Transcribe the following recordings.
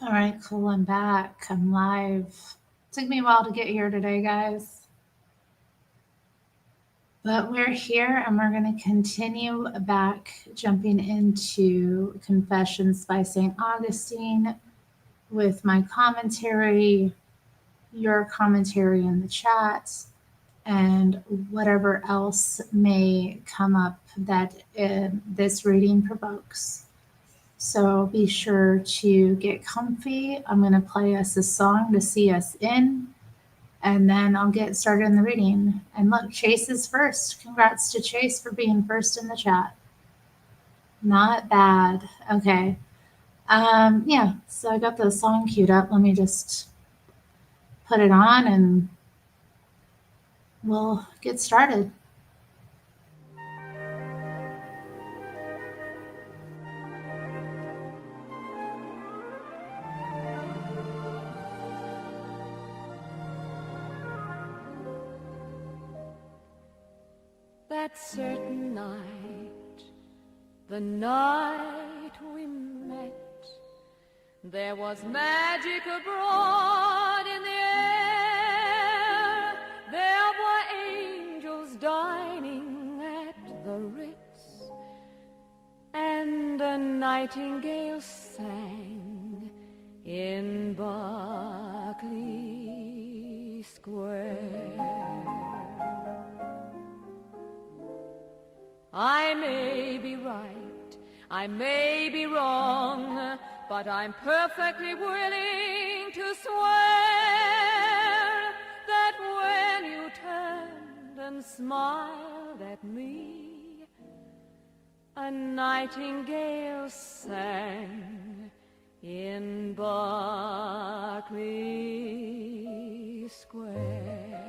All right, cool. I'm back. I'm live. Took me a while to get here today, guys. But we're here and we're going to continue back jumping into Confessions by St. Augustine with my commentary, your commentary in the chat, and whatever else may come up that this reading provokes. So be sure to get comfy. I'm going to play us a song to see us in, and then I'll get started in the reading. And look, Chase is first. Congrats to Chase for being first in the chat. Not bad. Okay. Yeah, so I got the song queued up. Let me just put it on and we'll get started. That certain night, the night we met, there was magic abroad in the air. There were angels dining at the Ritz, and a nightingale sang in Berkeley Square. I may be right, I may be wrong, but I'm perfectly willing to swear that when you turned and smiled at me, a nightingale sang in Berkeley Square.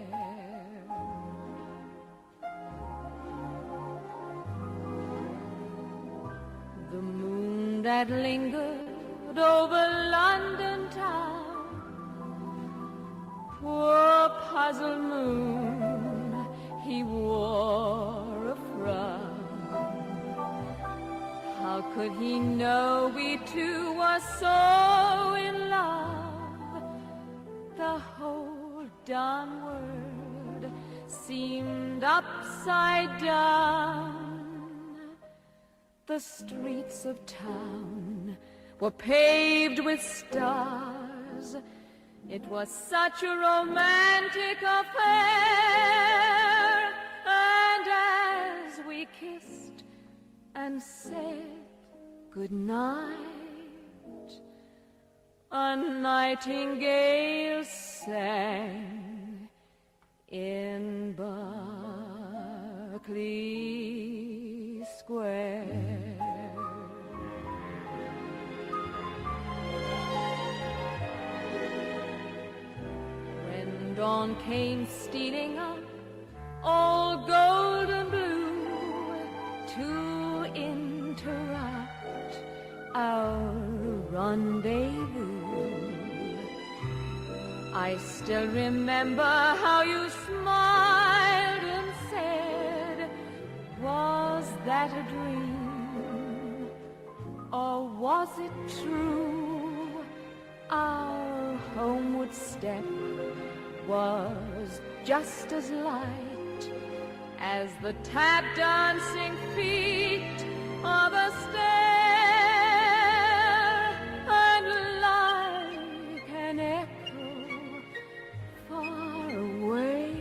The moon that lingered over London town, poor puzzled moon, he wore a frown. How could he know we two were so in love? The whole darn world seemed upside down. The streets of town were paved with stars. It was such a romantic affair. And as we kissed and said goodnight, a nightingale sang in Berkeley Square. Dawn came stealing up, all gold and blue, to interrupt our rendezvous. I still remember how you smiled and said, was that a dream, or was it true? Our homeward step was just as light as the tap dancing feet of a stair, and like an echo far away,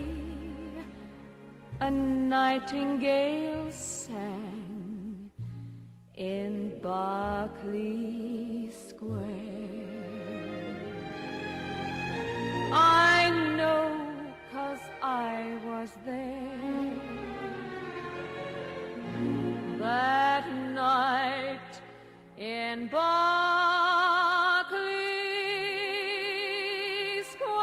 a nightingale sang in Berkeley Square. I know, 'cause I was there that night in Berkeley Square.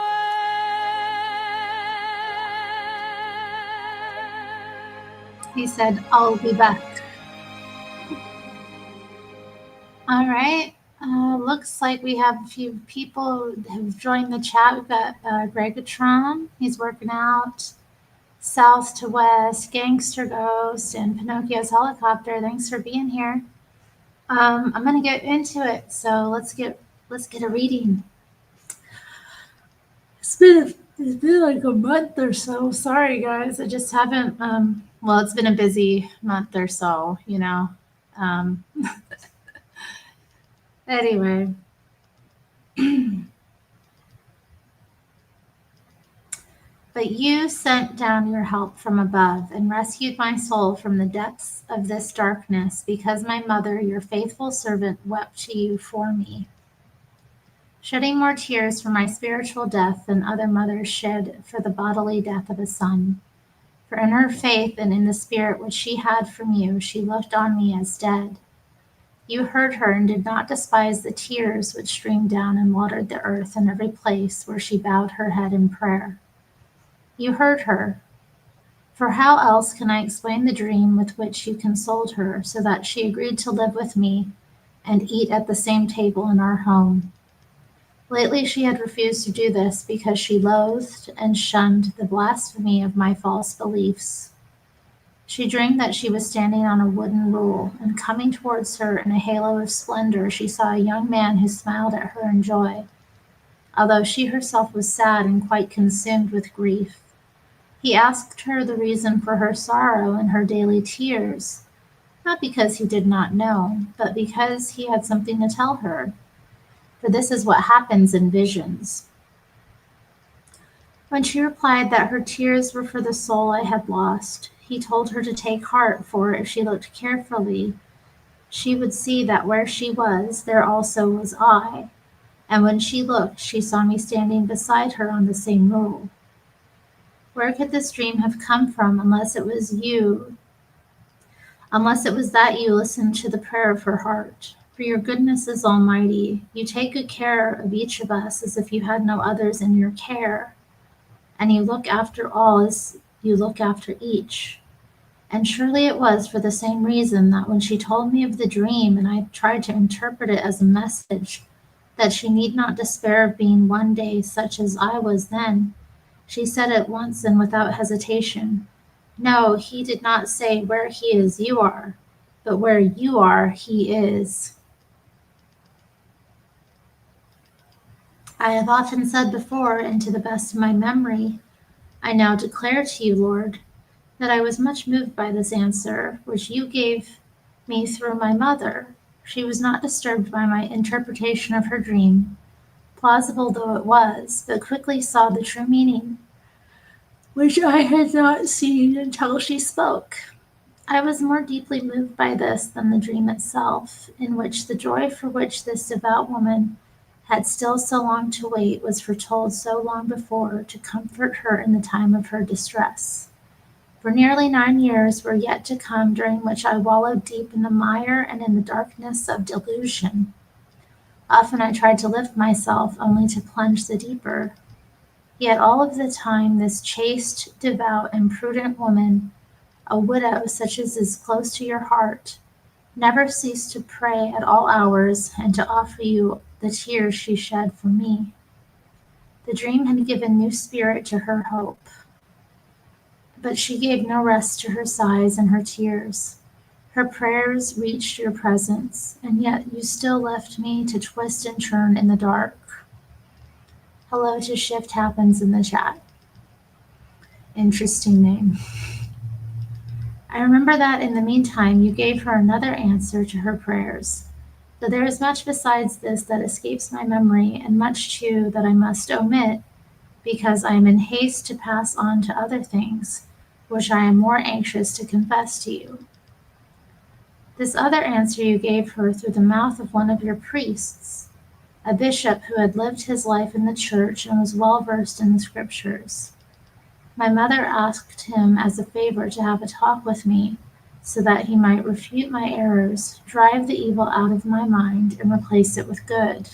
He said, I'll be back. All right. Looks like we have a few people who've joined the chat. We've got Gregatron. He's working out. South to West, Gangster Ghost, and Pinocchio's Helicopter. Thanks for being here. I'm going to get into it. So let's get let's get a reading. It's been like a month or so. Sorry, guys. I just haven't. Well, it's been a busy month or so. Um, anyway, but you sent down your help from above and rescued my soul from the depths of this darkness, because my mother, your faithful servant, wept to you for me, shedding more tears for my spiritual death than other mothers shed for the bodily death of a son. For in her faith and in the spirit which she had from you, she looked on me as dead. You heard her and did not despise the tears which streamed down and watered the earth in every place where she bowed her head in prayer. You heard her. For how else can I explain the dream with which you consoled her, so that she agreed to live with me and eat at the same table in our home? Lately she had refused to do this because she loathed and shunned the blasphemy of my false beliefs. She dreamed that she was standing on a wooden rule, and coming towards her in a halo of splendor, she saw a young man who smiled at her in joy, although she herself was sad and quite consumed with grief. He asked her the reason for her sorrow and her daily tears, not because he did not know, but because he had something to tell her. For this is what happens in visions. When she replied that her tears were for the soul I had lost, he told her to take heart, for if she looked carefully, she would see that where she was, there also was I. And when she looked, she saw me standing beside her on the same rule. Where could this dream have come from unless it was that you listened to the prayer of her heart? For your goodness is almighty. You take good care of each of us as if you had no others in your care, and you look after all as you look after each. And surely it was for the same reason that when she told me of the dream and I tried to interpret it as a message that she need not despair of being one day such as I was then, she said at once and without hesitation, "No, he did not say where he is you are, but where you are he is." I have often said before, and to the best of my memory, I now declare to you, Lord, that I was much moved by this answer, which you gave me through my mother. She was not disturbed by my interpretation of her dream, plausible though it was, but quickly saw the true meaning, which I had not seen until she spoke. I was more deeply moved by this than the dream itself, in which the joy for which this devout woman had still so long to wait was foretold so long before to comfort her in the time of her distress. For nearly 9 years were yet to come, during which I wallowed deep in the mire and in the darkness of delusion. Often I tried to lift myself, only to plunge the deeper. Yet all of the time this chaste, devout, and prudent woman, a widow such as is close to your heart, never ceased to pray at all hours and to offer you the tears she shed for me. The dream had given new spirit to her hope, but she gave no rest to her sighs and her tears. Her prayers reached your presence, and yet you still left me to twist and turn in the dark. Hello to Shift Happens in the chat. Interesting name. I remember that in the meantime you gave her another answer to her prayers. Though there is much besides this that escapes my memory, and much too that I must omit, because I am in haste to pass on to other things, which I am more anxious to confess to you. This other answer you gave her through the mouth of one of your priests, a bishop who had lived his life in the church and was well versed in the scriptures. My mother asked him as a favor to have a talk with me, so that he might refute my errors, drive the evil out of my mind, and replace it with good.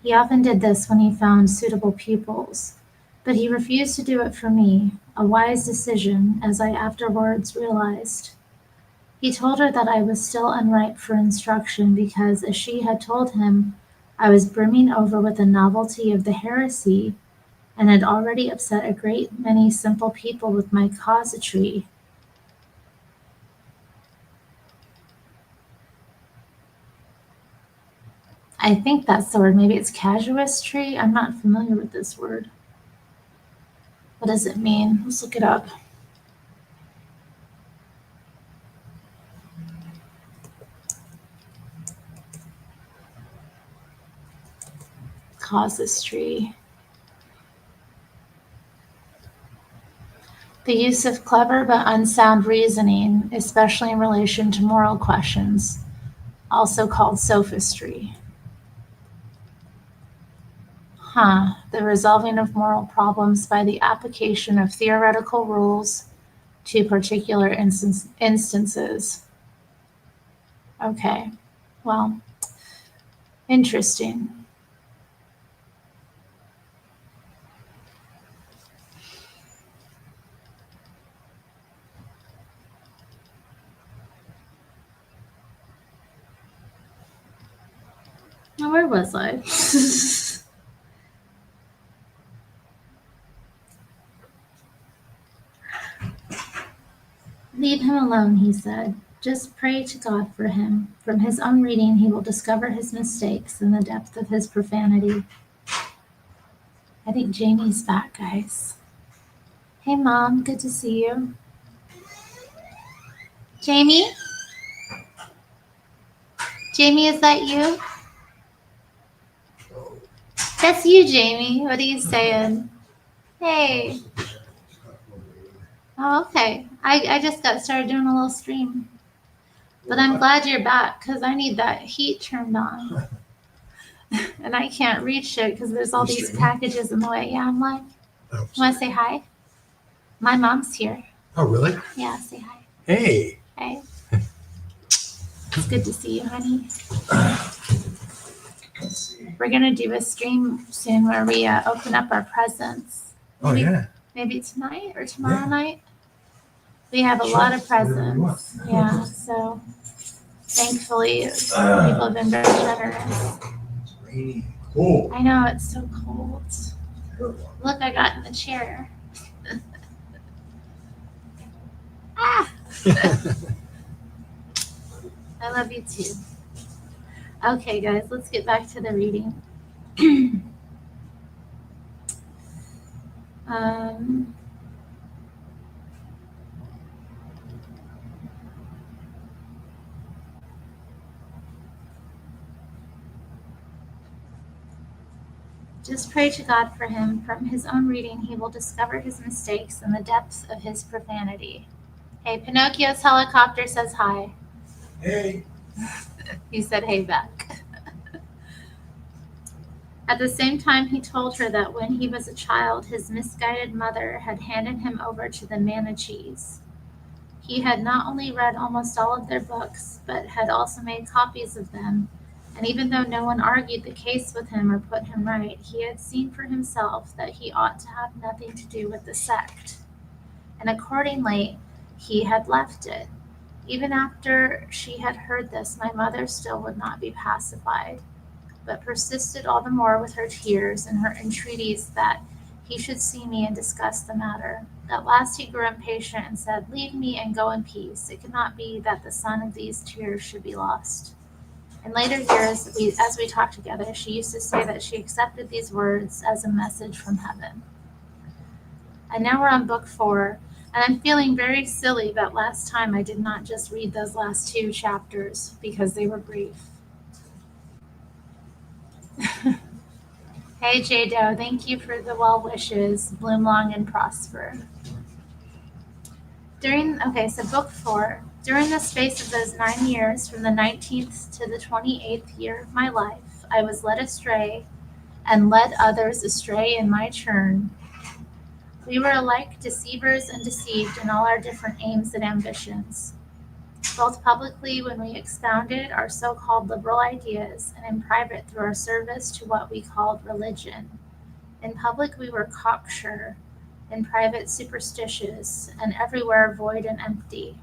He often did this when he found suitable pupils, but he refused to do it for me, a wise decision, as I afterwards realized. He told her that I was still unripe for instruction because, as she had told him, I was brimming over with the novelty of the heresy and had already upset a great many simple people with my casuistry. I think that's the word. Maybe it's casuistry. I'm not familiar with this word. What does it mean? Let's look it up. Casuistry. The use of clever but unsound reasoning, especially in relation to moral questions, also called sophistry. The resolving of moral problems by the application of theoretical rules to particular instances. Okay, well, interesting. Now, where was I? Leave him alone, he said. Just pray to God for him. From his own reading, he will discover his mistakes and the depth of his profanity. I think Jamie's back, guys. Hey, Mom, good to see you. Jamie? Jamie, is that you? That's you, Jamie. What are you saying? Hey. Oh, okay. I just got started doing a little stream. But I'm glad you're back because I need that heat turned on. And I can't reach it because there's all these packages in the way. Yeah, I'm like, you want to say hi? My mom's here. Oh, really? Yeah, say hi. Hey. Hey. It's good to see you, honey. We're going to do a stream soon where we open up our presents. Maybe, oh, yeah. Maybe tonight or tomorrow night. We have a lot of presents. Yeah, so thankfully people have been very generous. It's rainy. Cold. I know, it's so cold. Look, I got in the chair. Ah! I love you too. Okay, guys, let's get back to the reading. Just pray to God for him. From his own reading, he will discover his mistakes and the depths of his profanity. Hey, Pinocchio's helicopter says hi. Hey. He said hey back. At the same time, he told her that when he was a child, his misguided mother had handed him over to the Manichees. He had not only read almost all of their books, but had also made copies of them, and even though no one argued the case with him or put him right, he had seen for himself that he ought to have nothing to do with the sect, and accordingly he had left it. Even after she had heard this, my mother still would not be pacified, but persisted all the more with her tears and her entreaties that he should see me and discuss the matter. At last he grew impatient and said, "Leave me and go in peace. It cannot be that the son of these tears should be lost." In later years, as we talked together, she used to say that she accepted these words as a message from heaven. And now we're on book 4, and I'm feeling very silly that last time I did not just read those last 2 chapters because they were brief. Hey, J-Do, thank you for the well wishes. Bloom long and prosper. So book 4. During the space of those 9 years, from the 19th to the 28th year of my life, I was led astray and led others astray in my turn. We were alike deceivers and deceived in all our different aims and ambitions, both publicly when we expounded our so-called liberal ideas, and in private through our service to what we called religion. In public we were cocksure, in private superstitious, and everywhere void and empty.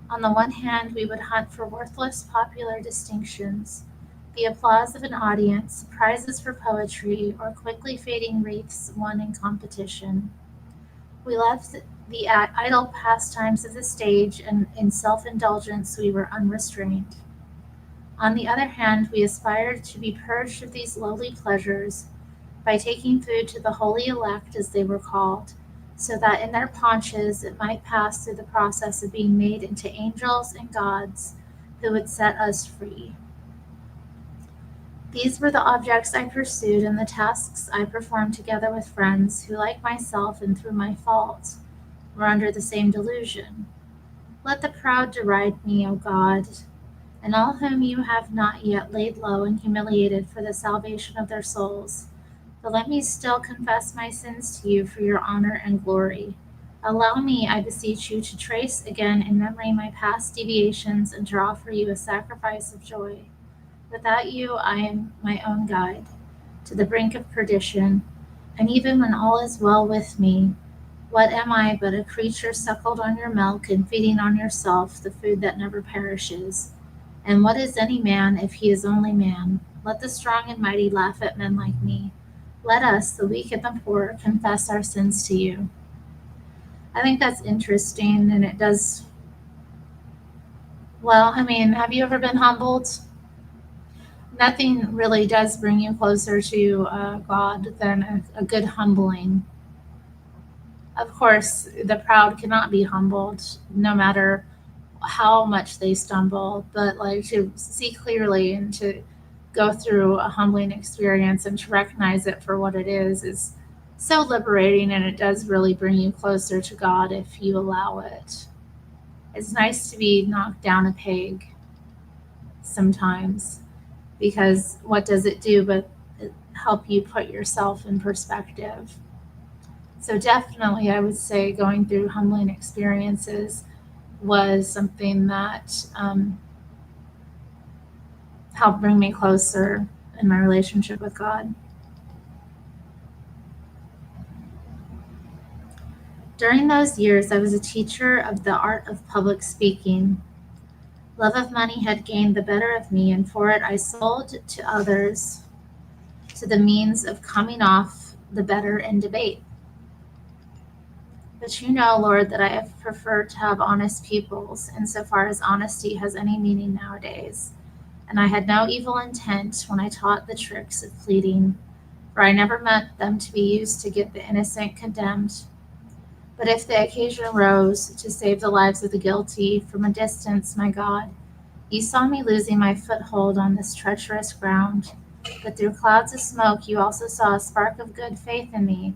On the one hand, we would hunt for worthless popular distinctions, the applause of an audience, prizes for poetry, or quickly fading wreaths won in competition. We left the idle pastimes of the stage, and in self-indulgence we were unrestrained. On the other hand, we aspired to be purged of these lowly pleasures by taking food to the holy elect, as they were called, so that in their paunches it might pass through the process of being made into angels and gods who would set us free. These were the objects I pursued and the tasks I performed together with friends who, like myself and through my fault, were under the same delusion. Let the proud deride me, O God, and all whom you have not yet laid low and humiliated for the salvation of their souls. But let me still confess my sins to you for your honor and glory. Allow me, I beseech you, to trace again in memory my past deviations and to offer you a sacrifice of joy. Without you, I am my own guide to the brink of perdition, and even when all is well with me, what am I but a creature suckled on your milk and feeding on yourself the food that never perishes? And what is any man if he is only man? Let the strong and mighty laugh at men like me. Let us, the weak and the poor, confess our sins to you. I think that's interesting, and it does. Well, I mean, have you ever been humbled? Nothing really does bring you closer to God than a good humbling. Of course, the proud cannot be humbled, no matter how much they stumble, but like to see clearly and to go through a humbling experience and to recognize it for what it is so liberating, and it does really bring you closer to God if you allow it. It's nice to be knocked down a peg sometimes, because what does it do but help you put yourself in perspective? So definitely I would say going through humbling experiences was something that helped bring me closer in my relationship with God. During those years, I was a teacher of the art of public speaking. Love of money had gained the better of me, and for it I sold to others to the means of coming off the better in debate. But you know, Lord, that I have preferred to have honest pupils, insofar as honesty has any meaning nowadays. And I had no evil intent when I taught the tricks of pleading, for I never meant them to be used to get the innocent condemned. But if the occasion arose to save the lives of the guilty from a distance, my God, you saw me losing my foothold on this treacherous ground. But through clouds of smoke, you also saw a spark of good faith in me.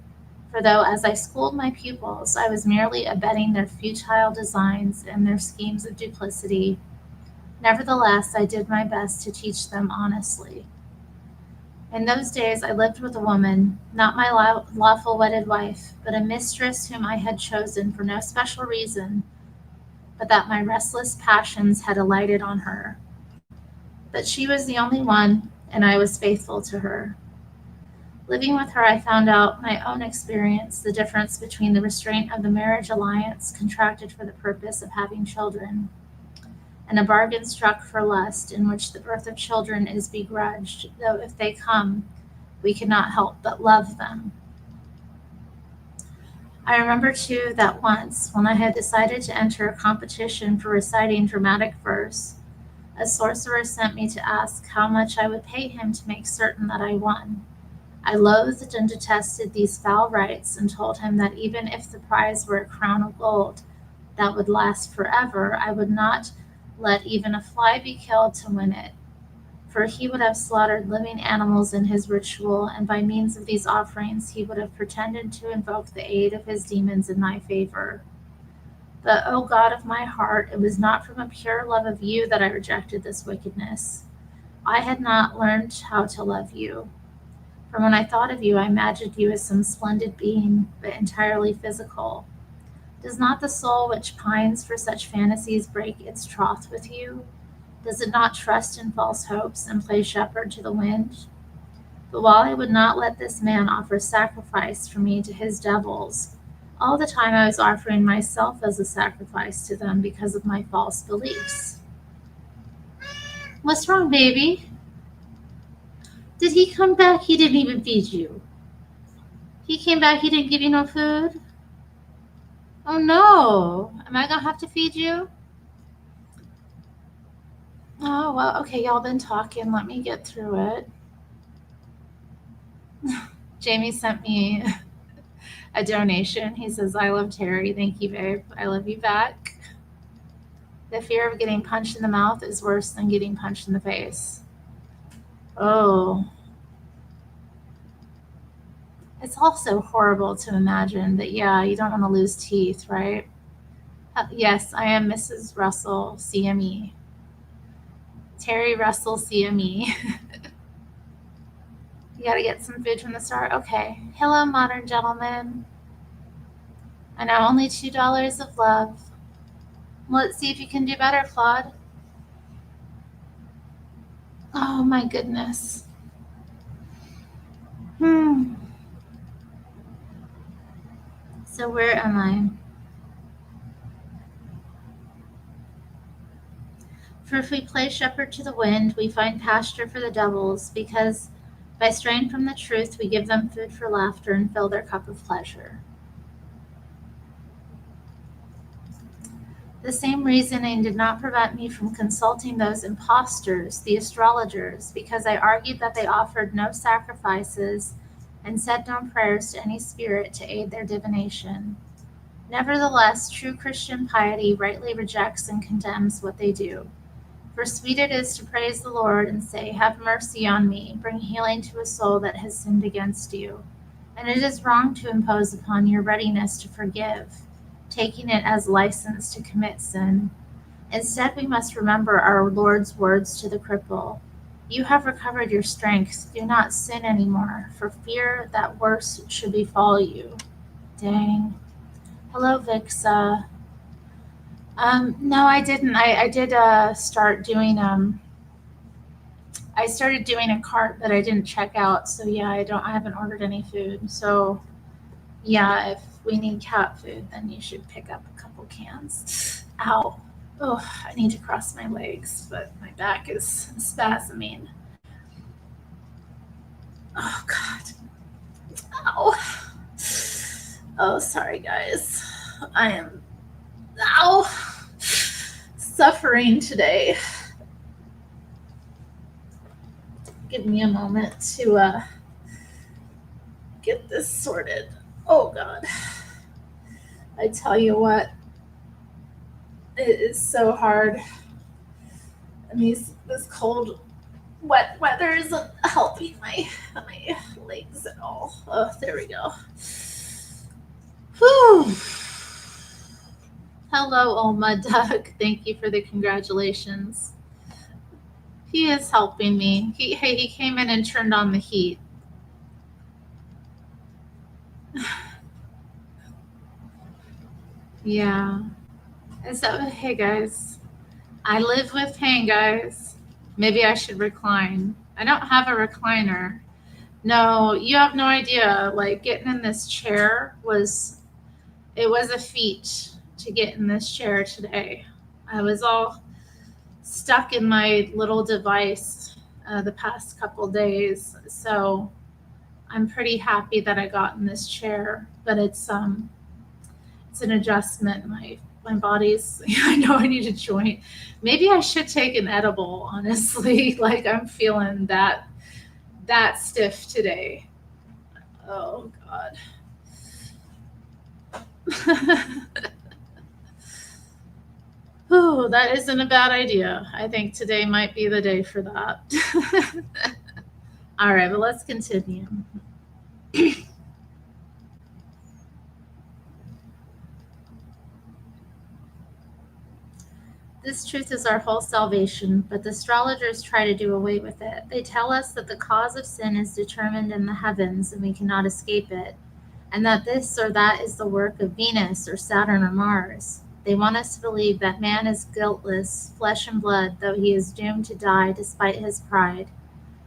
For though, as I schooled my pupils, I was merely abetting their futile designs and their schemes of duplicity, nevertheless, I did my best to teach them honestly. In those days I lived with a woman, not my lawful wedded wife, but a mistress whom I had chosen for no special reason, but that my restless passions had alighted on her. But she was the only one, and I was faithful to her. Living with her, I found out my own experience the difference between the restraint of the marriage alliance contracted for the purpose of having children, and a bargain struck for lust, in which the birth of children is begrudged, though if they come, we cannot help but love them. I remember, too, that once, when I had decided to enter a competition for reciting dramatic verse, a sorcerer sent me to ask how much I would pay him to make certain that I won. I loathed and detested these foul rites, and told him that even if the prize were a crown of gold that would last forever, I would not let even a fly be killed to win it, for he would have slaughtered living animals in his ritual, and by means of these offerings he would have pretended to invoke the aid of his demons in my favor. But, O God of my heart, it was not from a pure love of you that I rejected this wickedness. I had not learned how to love you. For when I thought of you, I imagined you as some splendid being, but entirely physical. Does not the soul which pines for such fantasies break its troth with you? Does it not trust in false hopes and play shepherd to the wind? But while I would not let this man offer sacrifice for me to his devils, all the time I was offering myself as a sacrifice to them because of my false beliefs. What's wrong, baby? Did he come back? He didn't even feed you. He came back, he didn't give you no food? Oh no. Am I going to have to feed you? Oh, Oh, well, okay, y'all been talking. Let me get through it. Jamie sent me a donation. He says, I love Terry. Thank you, babe. I love you back. The fear of getting punched in the mouth is worse than getting punched in the face. Oh. It's also horrible to imagine that, yeah, you don't want to lose teeth, right? Yes, I am Mrs. Russell, CME. Terry Russell, CME. You got to get some food from the store? Okay. Hello, modern gentlemen. I know only $2 of love. Let's see if you can do better, Claude. Oh, my goodness. So where am I? For if we play shepherd to the wind, we find pasture for the devils, because by straying from the truth, we give them food for laughter and fill their cup of pleasure. The same reasoning did not prevent me from consulting those impostors, the astrologers, because I argued that they offered no sacrifices and said no prayers to any spirit to aid their divination. Nevertheless, true Christian piety rightly rejects and condemns what they do. For sweet it is to praise the Lord and say, have mercy on me, bring healing to a soul that has sinned against you. And it is wrong to impose upon your readiness to forgive, taking it as license to commit sin. Instead, we must remember our Lord's words to the cripple. You have recovered your strength. Do not sin anymore, for fear that worse should befall you. Dang. Hello, Vixa. No, I didn't. I did start doing I started doing a cart that I didn't check out. So yeah, I haven't ordered any food. So yeah, if we need cat food, then you should pick up a couple cans. Ow. Oh, I need to cross my legs, but my back is spasming. Oh God. Ow. Oh, sorry guys. I am suffering today. Give me a moment to get this sorted. Oh God. I tell you what, it is so hard. And this cold, wet weather isn't helping my legs at all. Oh, there we go. Whew. Hello, old mud duck. Thank you for the congratulations. He is helping me. He came in and turned on the heat. Yeah. So, hey guys, I live with pain, guys. Maybe I should recline. I don't have a recliner. No, you have no idea. Like getting in this chair was a feat to get in this chair today. I was all stuck in my little device the past couple days, so I'm pretty happy that I got in this chair. But it's an adjustment. My body's. I know I need a joint. Maybe I should take an edible. Honestly, like I'm feeling that stiff today. Oh God. Oh, that isn't a bad idea. I think today might be the day for that. All right, but let's continue. This truth is our whole salvation, but the astrologers try to do away with it. They tell us that the cause of sin is determined in the heavens and we cannot escape it, and that this or that is the work of Venus or Saturn or Mars. They want us to believe that man is guiltless, flesh and blood, though he is doomed to die despite his pride.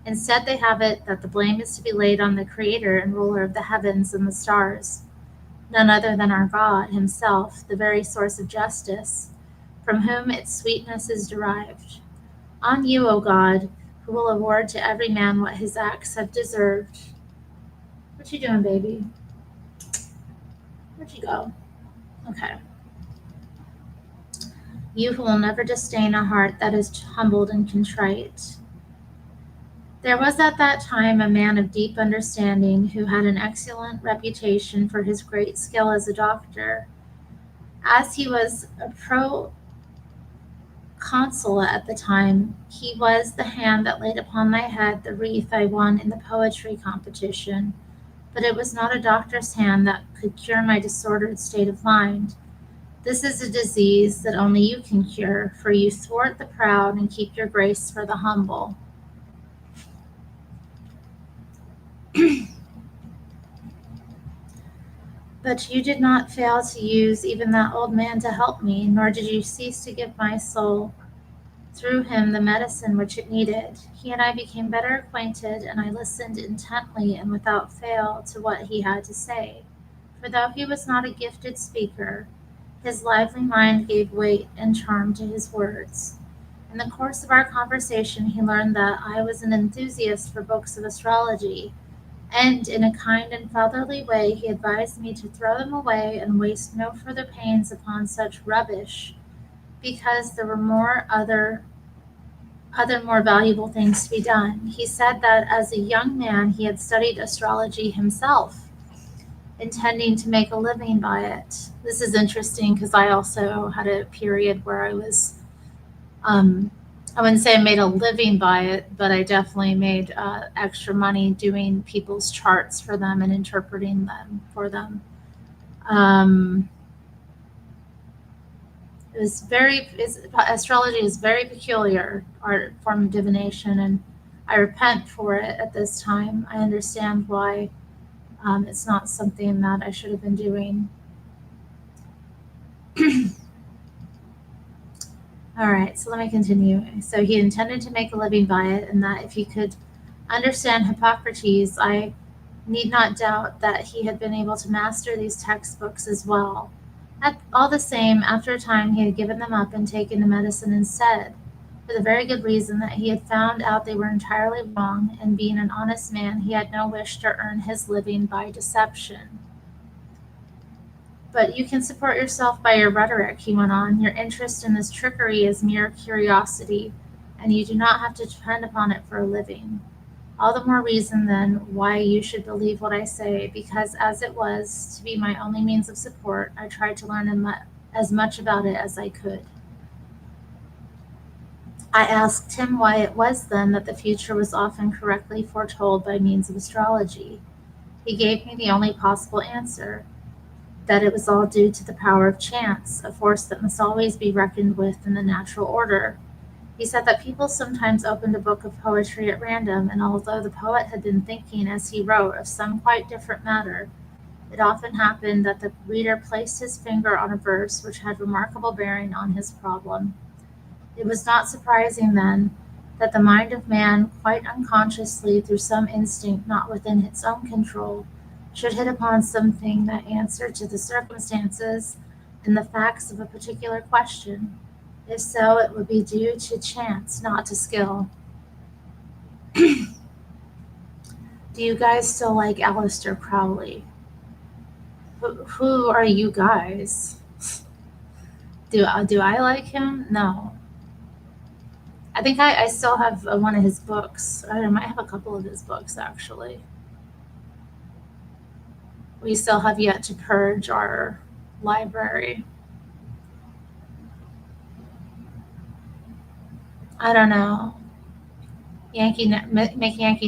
Instead, they have it that the blame is to be laid on the Creator and ruler of the heavens and the stars, none other than our God himself, the very source of justice, from whom its sweetness is derived. On you, O God, who will award to every man what his acts have deserved. What you doing, baby? Where'd you go? Okay. you who will never disdain a heart that is humbled and contrite. There was at that time a man of deep understanding who had an excellent reputation for his great skill as a doctor. As he was a proconsul at the time, he was the hand that laid upon my head the wreath I won in the poetry competition. But it was not a doctor's hand that could cure my disordered state of mind. This is a disease that only you can cure, for you thwart the proud and keep your grace for the humble. But you did not fail to use even that old man to help me, nor did you cease to give my soul through him the medicine which it needed. He and I became better acquainted, and I listened intently and without fail to what he had to say. For though he was not a gifted speaker, his lively mind gave weight and charm to his words. In the course of our conversation, he learned that I was an enthusiast for books of astrology, and in a kind and fatherly way he advised me to throw them away and waste no further pains upon such rubbish, because there were other more valuable things to be done. He said that as a young man he had studied astrology himself, intending to make a living by it. This is interesting because I also had a period where I was, I wouldn't say I made a living by it, but I definitely made extra money doing people's charts for them and interpreting them for them. Astrology is very peculiar art form of divination, and I repent for it at this time. I understand why it's not something that I should have been doing. All right, so let me continue. So he intended to make a living by it, and that if he could understand Hippocrates, I need not doubt that he had been able to master these textbooks as well. All the same, after a time he had given them up and taken to medicine instead, for the very good reason that he had found out they were entirely wrong, and being an honest man, he had no wish to earn his living by deception. But you can support yourself by your rhetoric, he went on. Your interest in this trickery is mere curiosity, and you do not have to depend upon it for a living. All the more reason, then, why you should believe what I say, because as it was to be my only means of support, I tried to learn as much about it as I could. I asked him why it was then that the future was often correctly foretold by means of astrology. He gave me the only possible answer, that it was all due to the power of chance, a force that must always be reckoned with in the natural order. He said that people sometimes opened a book of poetry at random, and although the poet had been thinking as he wrote of some quite different matter, it often happened that the reader placed his finger on a verse which had remarkable bearing on his problem. It was not surprising, then, that the mind of man, quite unconsciously through some instinct not within its own control, should hit upon something that answered to the circumstances and the facts of a particular question. If so, it would be due to chance, not to skill. Do you guys still like Aleister Crowley? Who are you guys? Do I like him? No. I think I still have one of his books. I might have a couple of his books, actually. We still have yet to purge our library. I don't know. Yankee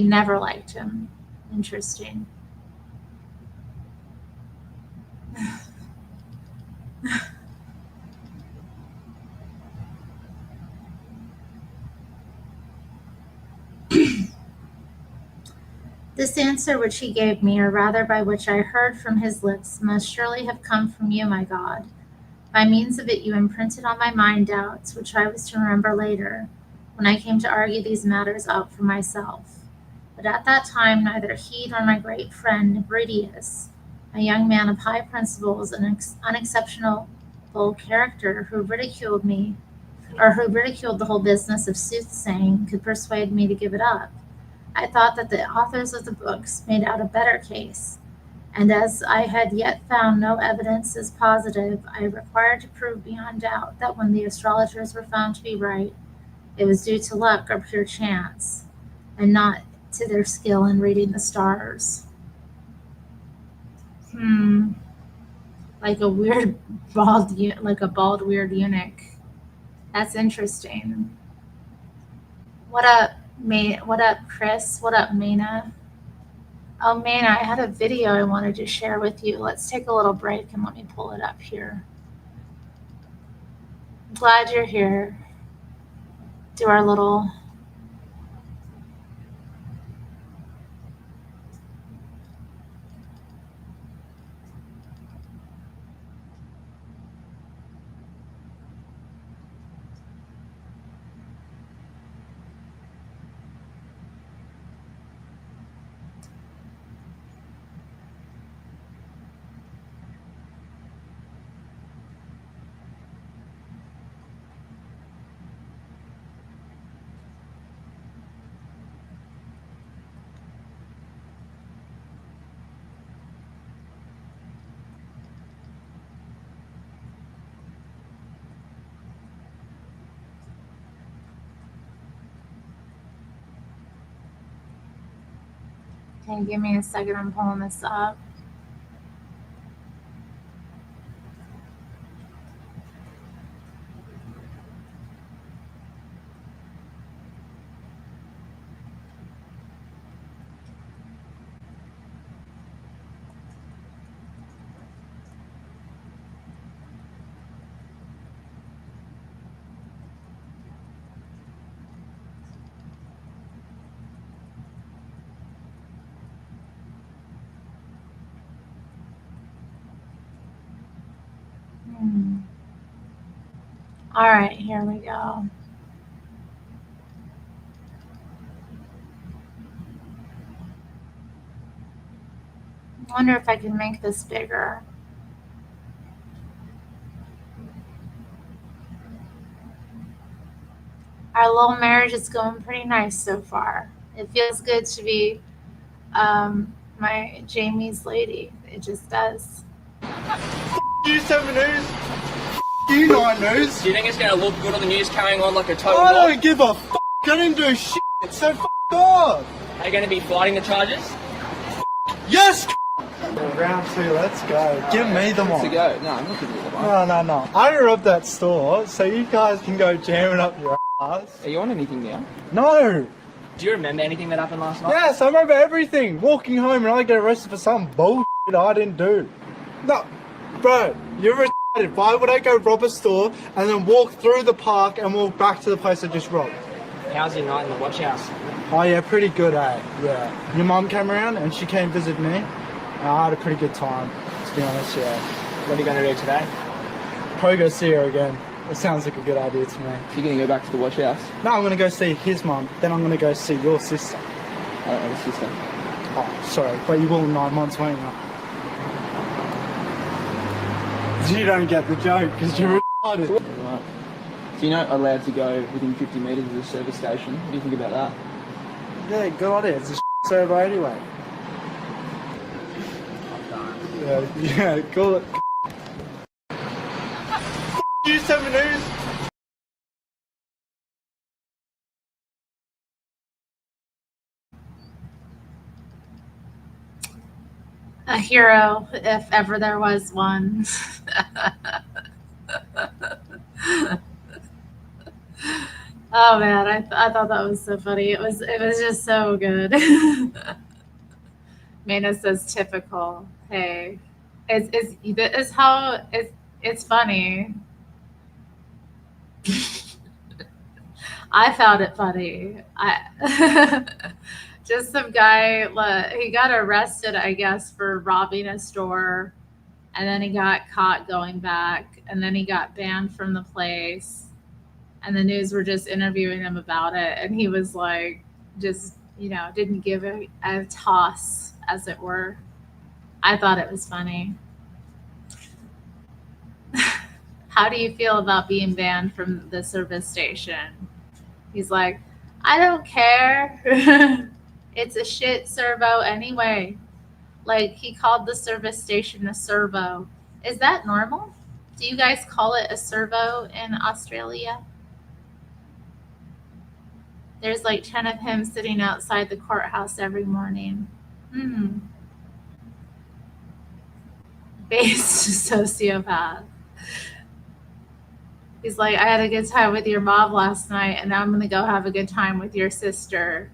never liked him. Interesting. This answer which he gave me, or rather by which I heard from his lips, must surely have come from you, my God. By means of it you imprinted on my mind doubts, which I was to remember later, when I came to argue these matters out for myself. But at that time neither he nor my great friend Nebridius, a young man of high principles and unexceptionable character, who ridiculed the whole business of soothsaying, could persuade me to give it up. I thought that the authors of the books made out a better case, And as I had yet found no evidence as positive, I required to prove beyond doubt that when the astrologers were found to be right, it was due to luck or pure chance, and not to their skill in reading the stars. Like a weird bald weird eunuch. That's interesting. What up, What up, Chris? What up, Mana? Oh, Mana, I had a video I wanted to share with you. Let's take a little break and let me pull it up here. I'm glad you're here. Do our little... Okay, give me a second. I'm pulling this up. All right, here we go. I wonder if I can make this bigger. Our little marriage is going pretty nice so far. It feels good to be my Jamie's lady. It just does. You 7 News. You 9 News. Do you think it's going to look good on the news carrying on like a total I mob? don't give a f***. I didn't do shit, so f*** off. Are you going to be fighting the charges? Yes! Round 2, let's go. Give me the mic. To go. No, I'm not giving you the mic. No. I robbed that store, so you guys can go jamming up your ass. Are you on anything now? No. Do you remember anything that happened last night? Yes, I remember everything. Walking home and I get arrested for some bullshit I didn't do. No, bro, you're retarded. Why would I go rob a store and then walk through the park and walk back to the place I just robbed? How's your night in the watch house? Oh yeah, pretty good, eh? Yeah. Your mum came around and she came visit me. I had a pretty good time, to be honest, yeah. What are you going to do today? Probably go see her again. It sounds like a good idea to me. You're going to go back to the watch house? No, I'm going to go see his mum. Then I'm going to go see your sister. I don't have a sister. Oh, sorry. But you will in 9 months, won't you? You don't get the joke because you're retarded. Right. So you're not allowed to go within 50 metres of the service station. What do you think about that? Yeah, good idea. It's a servo anyway. Yeah, cool. You 7 News. A hero, if ever there was one. Oh man, I thought that was so funny. It was just so good. Mana says typical. Hey, it's how it's funny. I found it funny. Just some guy, he got arrested, I guess, for robbing a store, and then he got caught going back, and then he got banned from the place, and the news were just interviewing him about it, and he was like, just, didn't give a toss, as it were. I thought it was funny. How do you feel about being banned from the service station? He's like, I don't care. It's a shit servo anyway. Like he called the service station a servo. Is that normal? Do you guys call it a servo in Australia? There's like 10 of him sitting outside the courthouse every morning. Based sociopath. He's like, I had a good time with your mom last night, and now I'm going to go have a good time with your sister.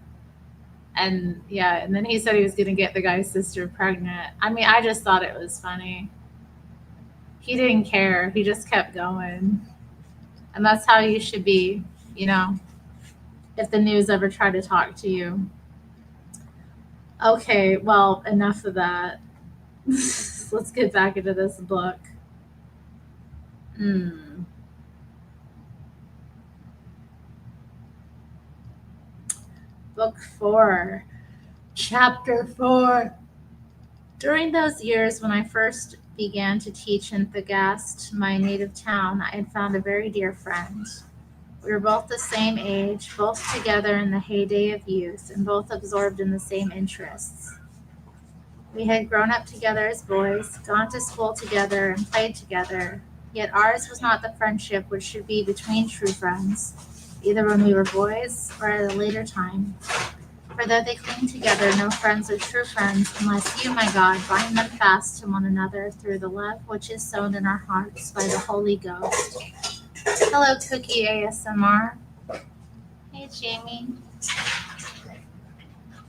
And yeah, and then he said he was going to get the guy's sister pregnant. I mean, I just thought it was funny. He didn't care. He just kept going. And that's how you should be, you know, if the news ever tried to talk to you. Okay, well, enough of that. Let's get back into this book. Book 4, Chapter 4. During those years when I first began to teach in Thagast, my native town, I had found a very dear friend. We were both the same age, both together in the heyday of youth, and both absorbed in the same interests. We had grown up together as boys, gone to school together, and played together, yet ours was not the friendship which should be between true friends, either when we were boys or at a later time. For though they cling together, no friends are true friends, unless you, my God, bind them fast to one another through the love which is sown in our hearts by the Holy Ghost. Hello, Cookie ASMR. Hey, Jamie.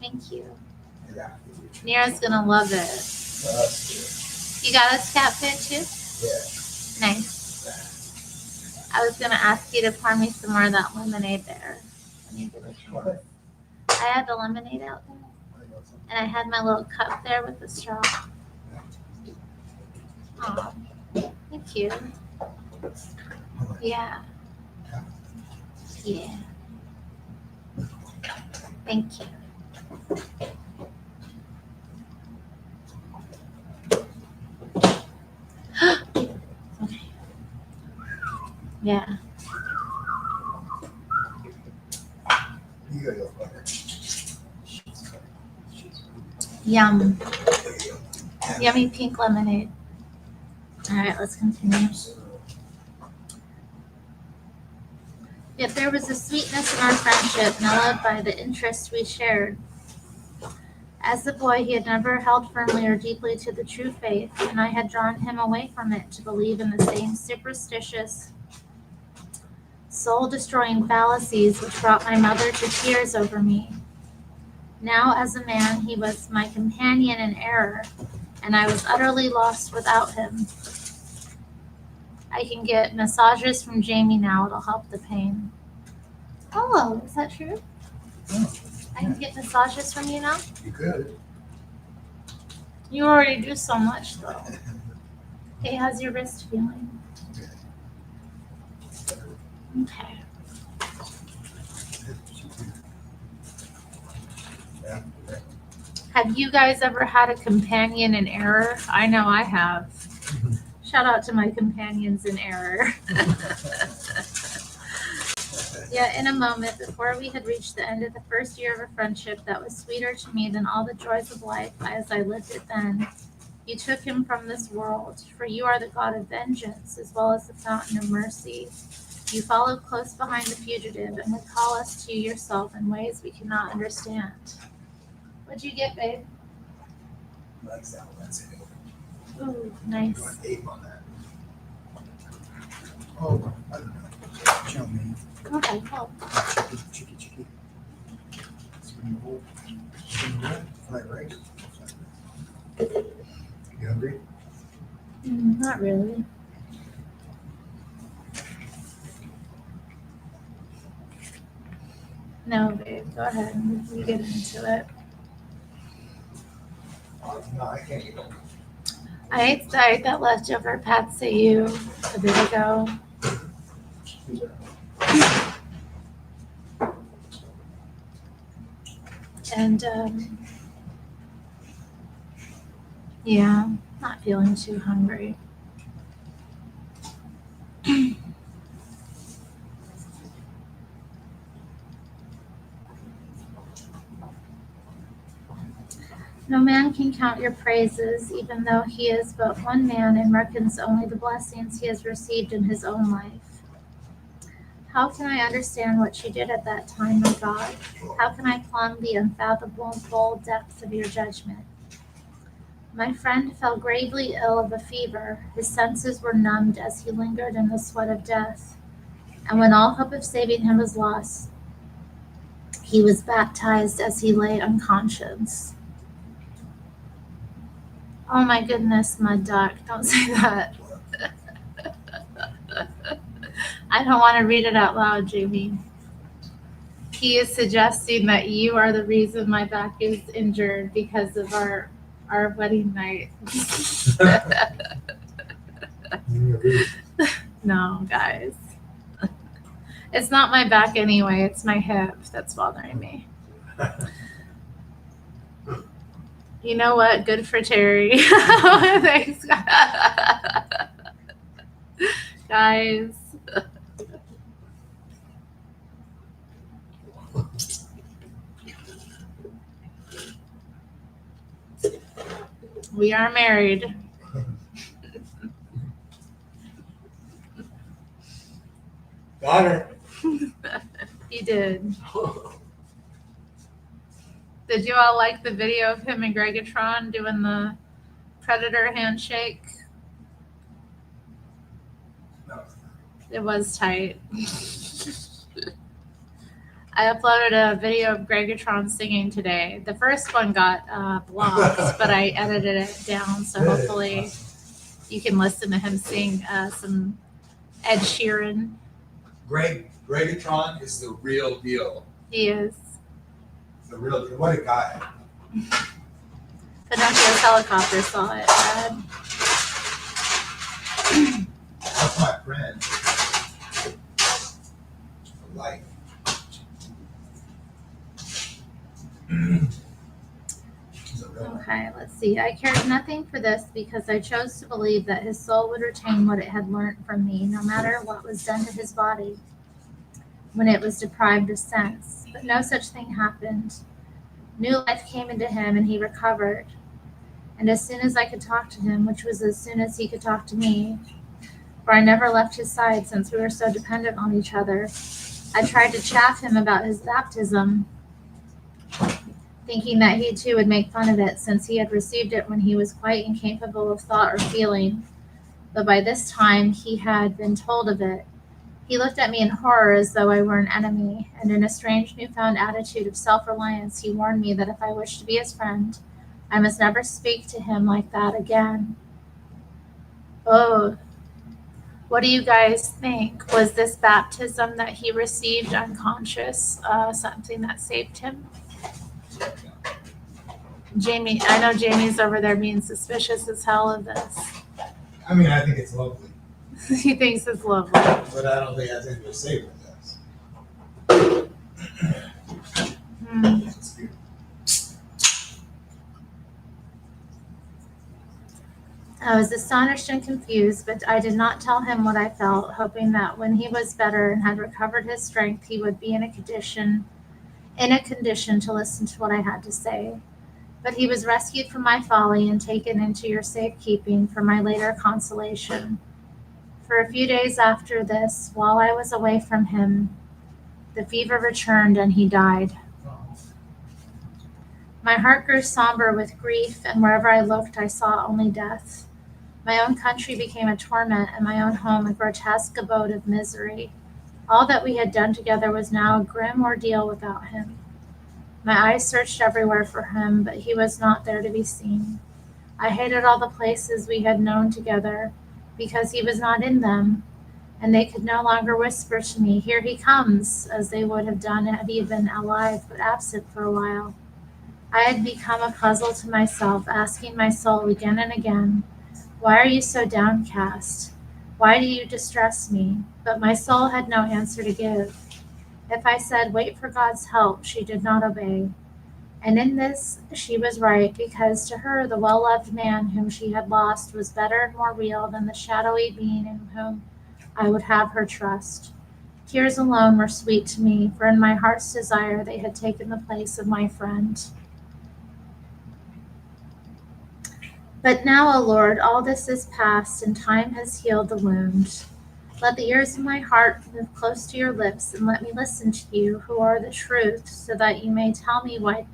Thank you. Yeah. Nira's gonna love it. You got us cat food too? Yeah. Nice. I was gonna ask you to pour me some more of that lemonade there. Let me give it a try. I had the lemonade out there, and I had my little cup there with the straw. Oh, thank you. Yeah. Yeah. Thank you. Okay. Yeah. You gotta go butter. Yum. Yummy pink lemonade. All right, let's continue. Yet there was a sweetness in our friendship, mellowed by the interest we shared. As a boy, he had never held firmly or deeply to the true faith, and I had drawn him away from it to believe in the same superstitious, soul-destroying fallacies which brought my mother to tears over me. Now, as a man, he was my companion in error, and I was utterly lost without him. I can get massages from Jamie now. It'll help the pain. Oh, is that true? I can get massages from you now? You could. You already do so much, though. Hey, how's your wrist feeling? Okay. Yeah. Have you guys ever had a companion in error? I know I have. Shout out to my companions in error. Yet in a moment, before we had reached the end of the first year of a friendship that was sweeter to me than all the joys of life as I lived it then, you took him from this world, for you are the God of vengeance as well as the fountain of mercy. You follow close behind the fugitive and would call us to yourself in ways we cannot understand. What'd you get, babe? That's that one. That's it. Ooh, You nice. want 8 on that? Oh, I don't know. Chow mein. Okay, cool. Chicky. Spring roll. Fried rice. You hungry? Not really. No, babe, go ahead. You get into it. No, I can't eat them. I ate that leftover pad see ew a bit ago. And yeah, not feeling too hungry. No man can count your praises, even though he is but one man and reckons only the blessings he has received in his own life. How can I understand what you did at that time, my God? How can I plumb the unfathomable depths of your judgment? My friend fell gravely ill of a fever. His senses were numbed as he lingered in the sweat of death. And when all hope of saving him was lost, he was baptized as he lay unconscious. Oh my goodness, Mud Duck, don't say that. I don't want to read it out loud, Jamie. He is suggesting that you are the reason my back is injured because of our wedding night. No, guys. It's not my back anyway, it's my hip that's bothering me. You know what? Good for Terry. Thanks, guys. We are married. Got her. He did. Did you all like the video of him and Gregatron doing the predator handshake? No. It was tight. I uploaded a video of Gregatron singing today. The first one got blocked, but I edited it down, so hopefully you can listen to him sing some Ed Sheeran. Gregatron is the real deal. He is. The real, what a guy. Pinocchio's helicopter saw it, Brad. That's my friend. For life. He's a real one. Okay, let's see. I cared nothing for this because I chose to believe that his soul would retain what it had learnt from me, no matter what was done to his body when it was deprived of sense. But no such thing happened. New life came into him and he recovered. And as soon as I could talk to him, which was as soon as he could talk to me, for I never left his side since we were so dependent on each other, I tried to chaff him about his baptism, thinking that he too would make fun of it since he had received it when he was quite incapable of thought or feeling. But by this time he had been told of it. He looked at me in horror as though I were an enemy, and in a strange newfound attitude of self-reliance he warned me that if I wished to be his friend, I must never speak to him like that again. Oh, what do you guys think? Was this baptism that he received unconscious something that saved him? Jamie, I know Jamie's over there being suspicious as hell of this. I mean, I think it's lovely, He thinks it's lovely. but I don't think it has anything to say with this. It's good. I was astonished and confused, but I did not tell him what I felt, hoping that when he was better and had recovered his strength, he would be in a condition to listen to what I had to say. But he was rescued from my folly and taken into your safekeeping for my later consolation. For a few days after this, while I was away from him, the fever returned and he died. My heart grew somber with grief, and wherever I looked, I saw only death. My own country became a torment, and my own home a grotesque abode of misery. All that we had done together was now a grim ordeal without him. My eyes searched everywhere for him, but he was not there to be seen. I hated all the places we had known together, because he was not in them, and they could no longer whisper to me, "Here he comes," as they would have done had he been alive but absent for a while. I had become a puzzle to myself, asking my soul again and again, "Why are you so downcast? Why do you distress me?" But my soul had no answer to give. If I said, "Wait for God's help," she did not obey. And in this she was right, because to her the well-loved man whom she had lost was better and more real than the shadowy being in whom I would have her trust. Tears alone were sweet to me, for in my heart's desire they had taken the place of my friend. But now, O Lord, all this is past, and time has healed the wound. Let the ears of my heart move close to your lips, and let me listen to you, who are the truth, so that you may tell me why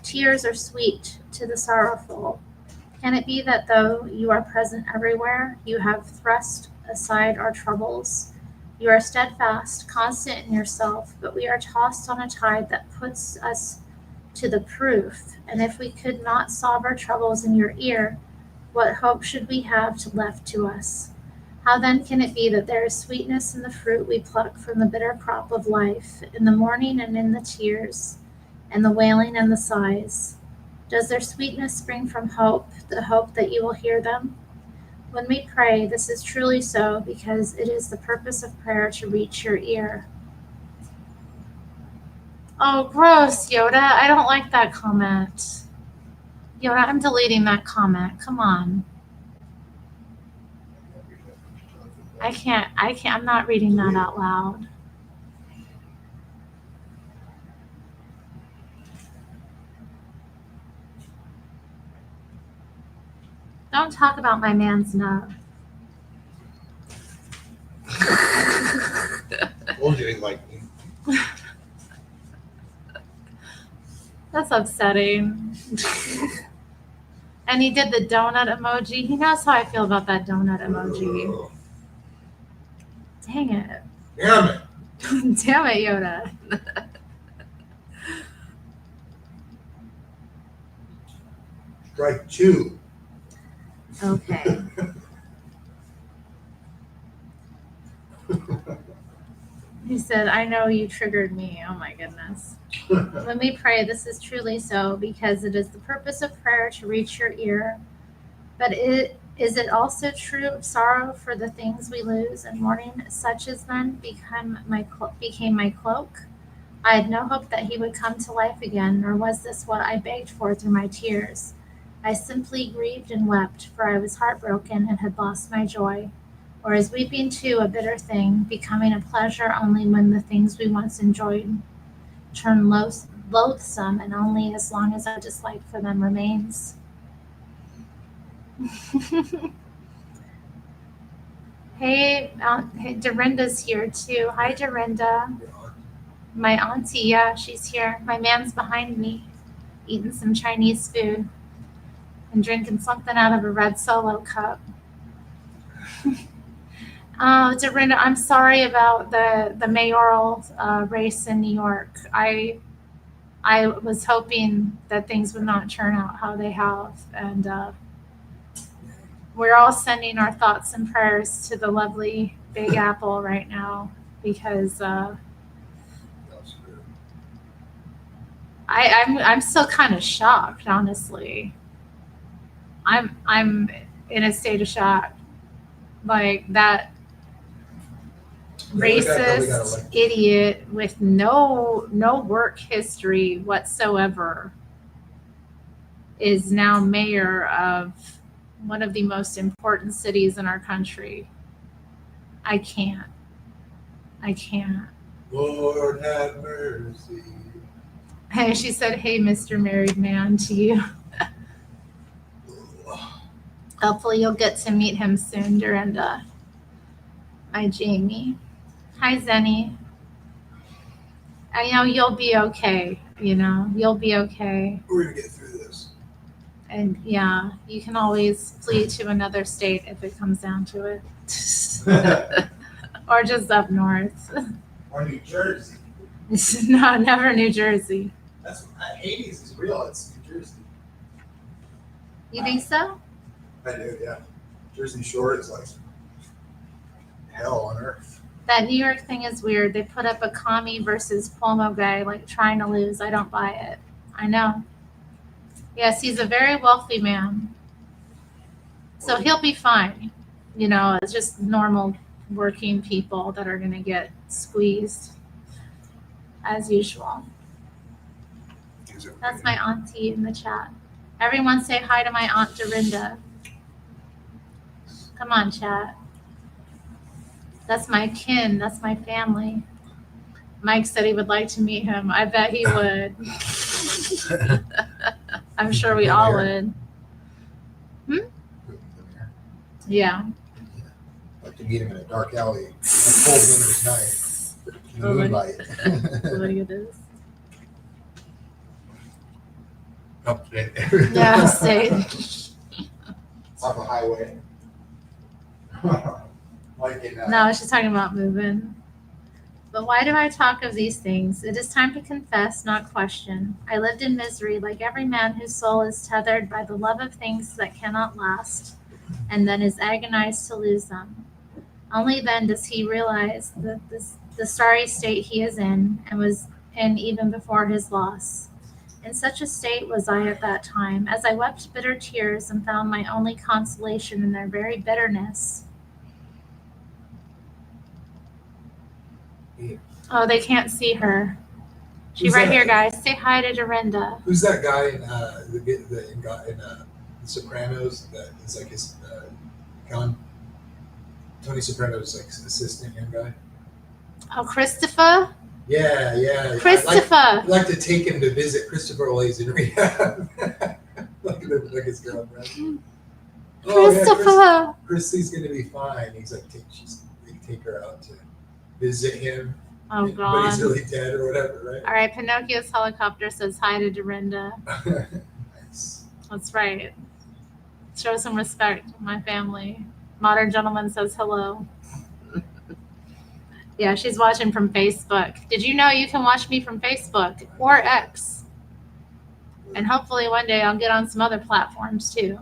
tears are sweet to the sorrowful. Can it be that though you are present everywhere, you have thrust aside our troubles? You are steadfast, constant in yourself, but we are tossed on a tide that puts us to the proof. And if we could not solve our troubles in your ear, what hope should we have left to us? How then can it be that there is sweetness in the fruit we pluck from the bitter crop of life, in the mourning and in the tears, and the wailing and the sighs? Does their sweetness spring from hope, the hope that you will hear them? When we pray, this is truly so, because it is the purpose of prayer to reach your ear. Oh, gross, Yoda. I don't like that comment. Yoda, I'm deleting that comment. Come on. I can't, I'm not reading that out loud. Don't talk about my man's nub. Told you he liked me. That's upsetting. And he did the donut emoji. He knows how I feel about that donut emoji. Dang it. Damn it. Damn it, Yoda. Strike two. Okay. He said, I know you triggered me. Oh my goodness. When we pray, this is truly so, because it is the purpose of prayer to reach your ear. But is it also true of sorrow for the things we lose, and mourning such as then became my cloak? I had no hope that he would come to life again, nor was this what I begged for through my tears. I simply grieved and wept, for I was heartbroken and had lost my joy. Or is weeping too a bitter thing, becoming a pleasure only when the things we once enjoyed turn loathsome, and only as long as our dislike for them remains? Hey, Dorinda's here too. Hi, Dorinda. My auntie, yeah, she's here. My man's behind me, eating some Chinese food and drinking something out of a red Solo cup. Dorinda, I'm sorry about the mayoral race in New York. I was hoping that things would not turn out how they have, and we're all sending our thoughts and prayers to the lovely Big Apple right now, because I'm still kind of shocked, honestly. I'm in a state of shock, like that racist idiot with no work history whatsoever is now mayor of one of the most important cities in our country. I can't. Lord have mercy. Hey, she said, hey, Mr. Married Man, to you. Hopefully you'll get to meet him soon, Dorinda. Hi, Jamie. Hi, Zenny. I know you'll be okay. You'll be okay. We're gonna get through this. And yeah, you can always flee to another state if it comes down to it. Or just up north. Or New Jersey. No, never New Jersey. That's Hades is real. It's New Jersey. You think so? I do, yeah. Jersey Shore is like hell on earth. That New York thing is weird. They put up a commie versus Cuomo guy, like trying to lose. I don't buy it. I know. Yes, he's a very wealthy man. So he'll be fine. It's just normal working people that are going to get squeezed as usual. That's my auntie in the chat. Everyone say hi to my Aunt Dorinda. Come on, chat. That's my kin. That's my family. Mike said he would like to meet him. I bet he would. I'm sure we all would. Yeah. I'd like to meet him in a dark alley, a cold winter's night, in the Oh my- moonlight. Look at this. Upstate. Yeah, state. Off a highway. Like in, No, she's talking about moving. But why do I talk of these things? It is time to confess, not question. I lived in misery like every man whose soul is tethered by the love of things that cannot last, and then is agonized to lose them. Only then does he realize the sorry state he is in, and was in even before his loss. In such a state was I at that time, as I wept bitter tears and found my only consolation in their very bitterness. Oh, they can't see her. She's Who's right that? here, guys. Say hi to Dorinda. Who's that guy in The Sopranos that is like his Tony Soprano's like assistant young guy? Oh, Christopher? Yeah. Christopher! I'd like to take him to visit Christopher while he's in rehab. like his girlfriend. Christopher! Christy's gonna be fine. He's like, take her out to visit him. Oh, But God. he's really dead or whatever, right? All right, Pinocchio's helicopter says hi to Dorinda. Nice. That's right. Show some respect, my family. Modern Gentleman says hello. Yeah, she's watching from Facebook. Did you know you can watch me from Facebook or X? And hopefully one day I'll get on some other platforms too.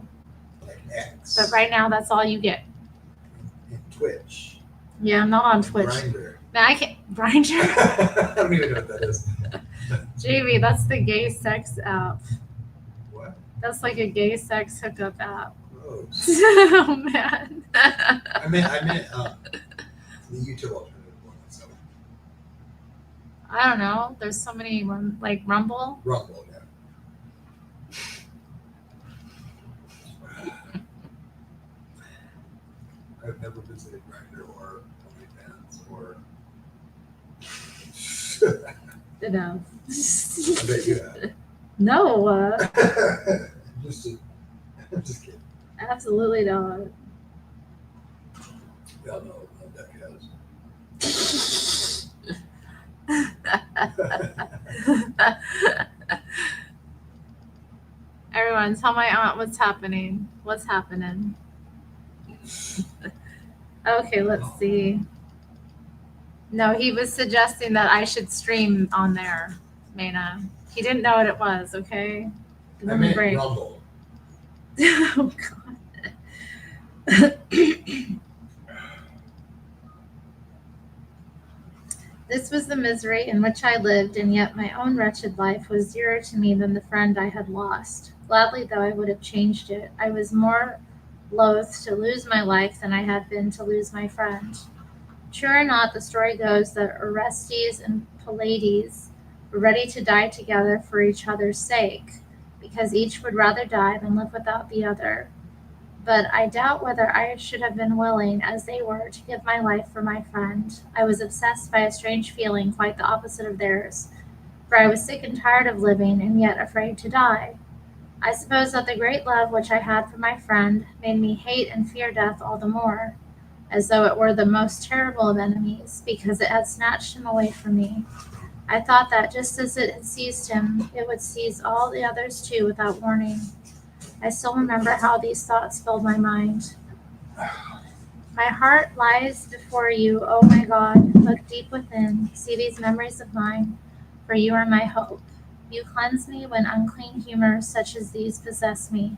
Like X. But right now, that's all you get. And Twitch. Yeah, I'm not on Twitch. Grindr. Now I can't. Grindr? I don't even know what that is. JV, that's the gay sex app. What? That's like a gay sex hookup app. Gross. Oh, man. I meant the YouTube alternative one. So I don't know. There's so many, like Rumble. Rumble, yeah. I've never visited Grindr or OnlyFans or. No. I bet you have. No, I'm just kidding. absolutely not. Y'all know that Everyone, tell my aunt what's happening. What's happening? Okay, let's see. No, he was suggesting that I should stream on there, Maina. He didn't know what it was, okay? Give I him a meant break. Rumble. Oh, God. This was the misery in which I lived, and yet my own wretched life was dearer to me than the friend I had lost. Gladly, though, I would have changed it. I was more loath to lose my life than I had been to lose my friend. True or not, the story goes that Orestes and Pylades were ready to die together for each other's sake, because each would rather die than live without the other. But I doubt whether I should have been willing, as they were, to give my life for my friend. I was obsessed by a strange feeling quite the opposite of theirs, for I was sick and tired of living, and yet afraid to die. I suppose that the great love which I had for my friend made me hate and fear death all the more, as though it were the most terrible of enemies, because it had snatched him away from me. I thought that just as it had seized him, it would seize all the others too without warning. I still remember how these thoughts filled my mind. My heart lies before you, O my God. Look deep within. See these memories of mine, for you are my hope. You cleanse me when unclean humors such as these possess me,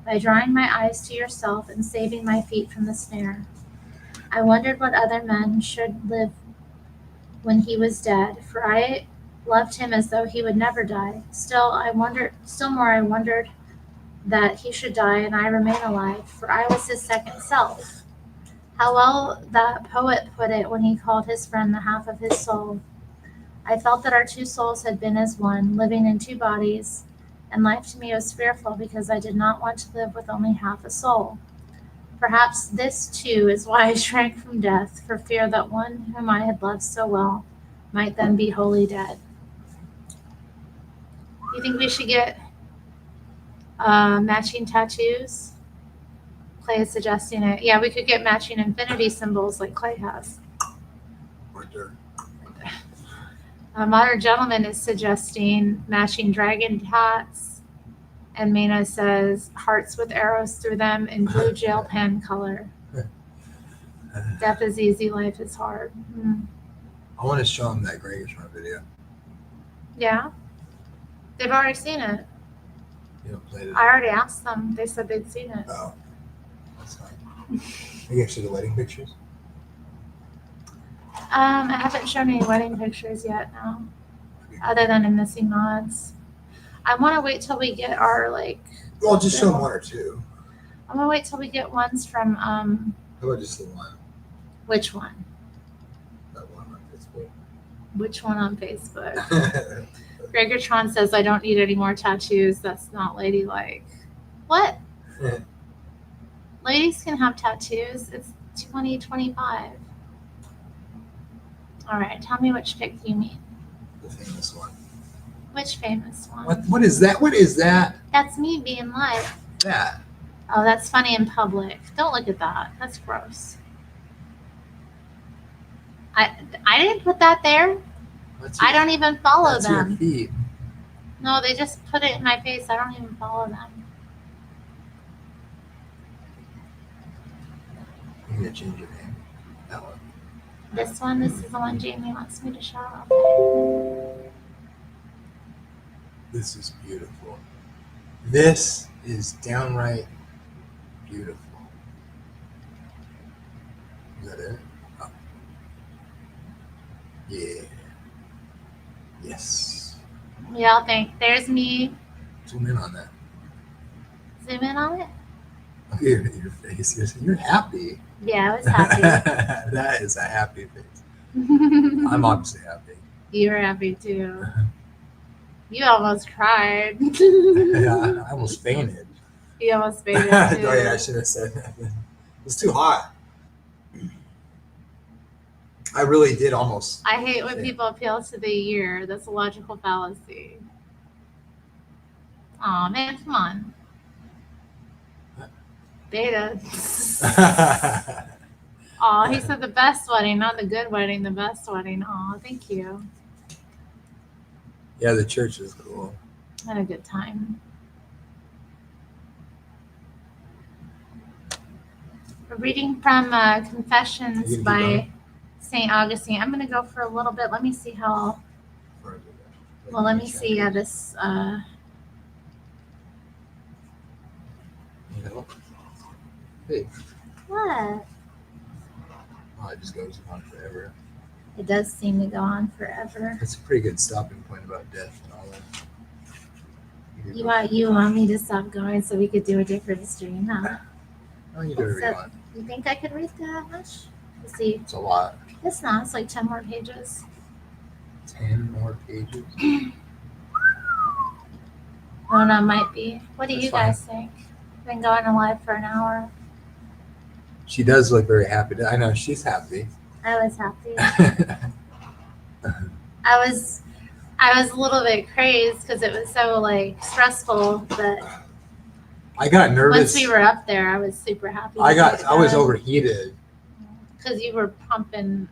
by drawing my eyes to yourself and saving my feet from the snare. I wondered what other men should live when he was dead, for I loved him as though he would never die. Still more I wondered that he should die and I remain alive, for I was his second self. How well that poet put it when he called his friend the half of his soul. I felt that our two souls had been as one, living in two bodies, and life to me was fearful because I did not want to live with only half a soul. Perhaps this, too, is why I shrank from death, for fear that one whom I had loved so well might then be wholly dead. Do you think we should get matching tattoos? Clay is suggesting it. Yeah, we could get matching infinity symbols like Clay has. Right there. A modern gentleman is suggesting matching dragon tats. And Mina says hearts with arrows through them in blue jail pen color. Death is easy, life is hard. I want to show them that Gregatron video. Yeah. They've already seen it. You know, played it. I already asked them. They said they'd seen it. Oh, that's fine. You can see the wedding pictures. I haven't shown any wedding pictures yet, no. Other than in missing nods. I want to wait till we get our Well, just show them one or two. I'm gonna wait till we get ones from How about just the one? which one? That one on Facebook. Which one on Facebook? Gregatron says I don't need any more tattoos. That's not ladylike. What? Ladies can have tattoos. It's 2025. All right, tell me which pic you mean. The famous one. Which famous one? What is that? What is that? That's me being live. That. Oh, that's funny in public. Don't look at that. That's gross. I didn't put that there. I don't even follow That's them. your feed. No, they just put it in my face. I don't even follow them. You need to change your name. That one. This one, this is the one Jamie wants me to show. This is beautiful. This is downright beautiful. Is that it? Oh. Yeah. Yes. What y'all think? There's me. Zoom in on that. Zoom in on it. Look at your face. You're happy. Yeah, I was happy. That is a happy face. I'm obviously happy. You were happy too. You almost cried. Yeah, I almost fainted. You almost fainted Oh, too. yeah, I should have said that. It was too hot. I really did almost. I hate when people appeal to the year. That's a logical fallacy. Aw, man, come on. Beta. Aw, he said the best wedding, not the good wedding, the best wedding. Aw, thank you. Yeah, the church is cool. I had a good time. A reading from Confessions You gonna by keep going? St. Augustine. I'm going to go for a little bit. Let me see how. Well, let me see this. You know? Hey, What? oh, it just goes on forever. It does seem to go on forever. It's a pretty good stopping point about death and all that. You want me to stop going so we could do a different stream, huh? Oh, you do whatever you want. You think I could read that much? Let's see. It's a lot. It's not. It's like 10 more pages. 10 more pages. Oh, no, it might be. What do That's you guys think? Been going live for an hour. She does look very happy. I know she's happy. I was happy. I was a little bit crazed because it was so stressful, but I got nervous. once we were up there, I was super happy. I was overheated. because you were pumping.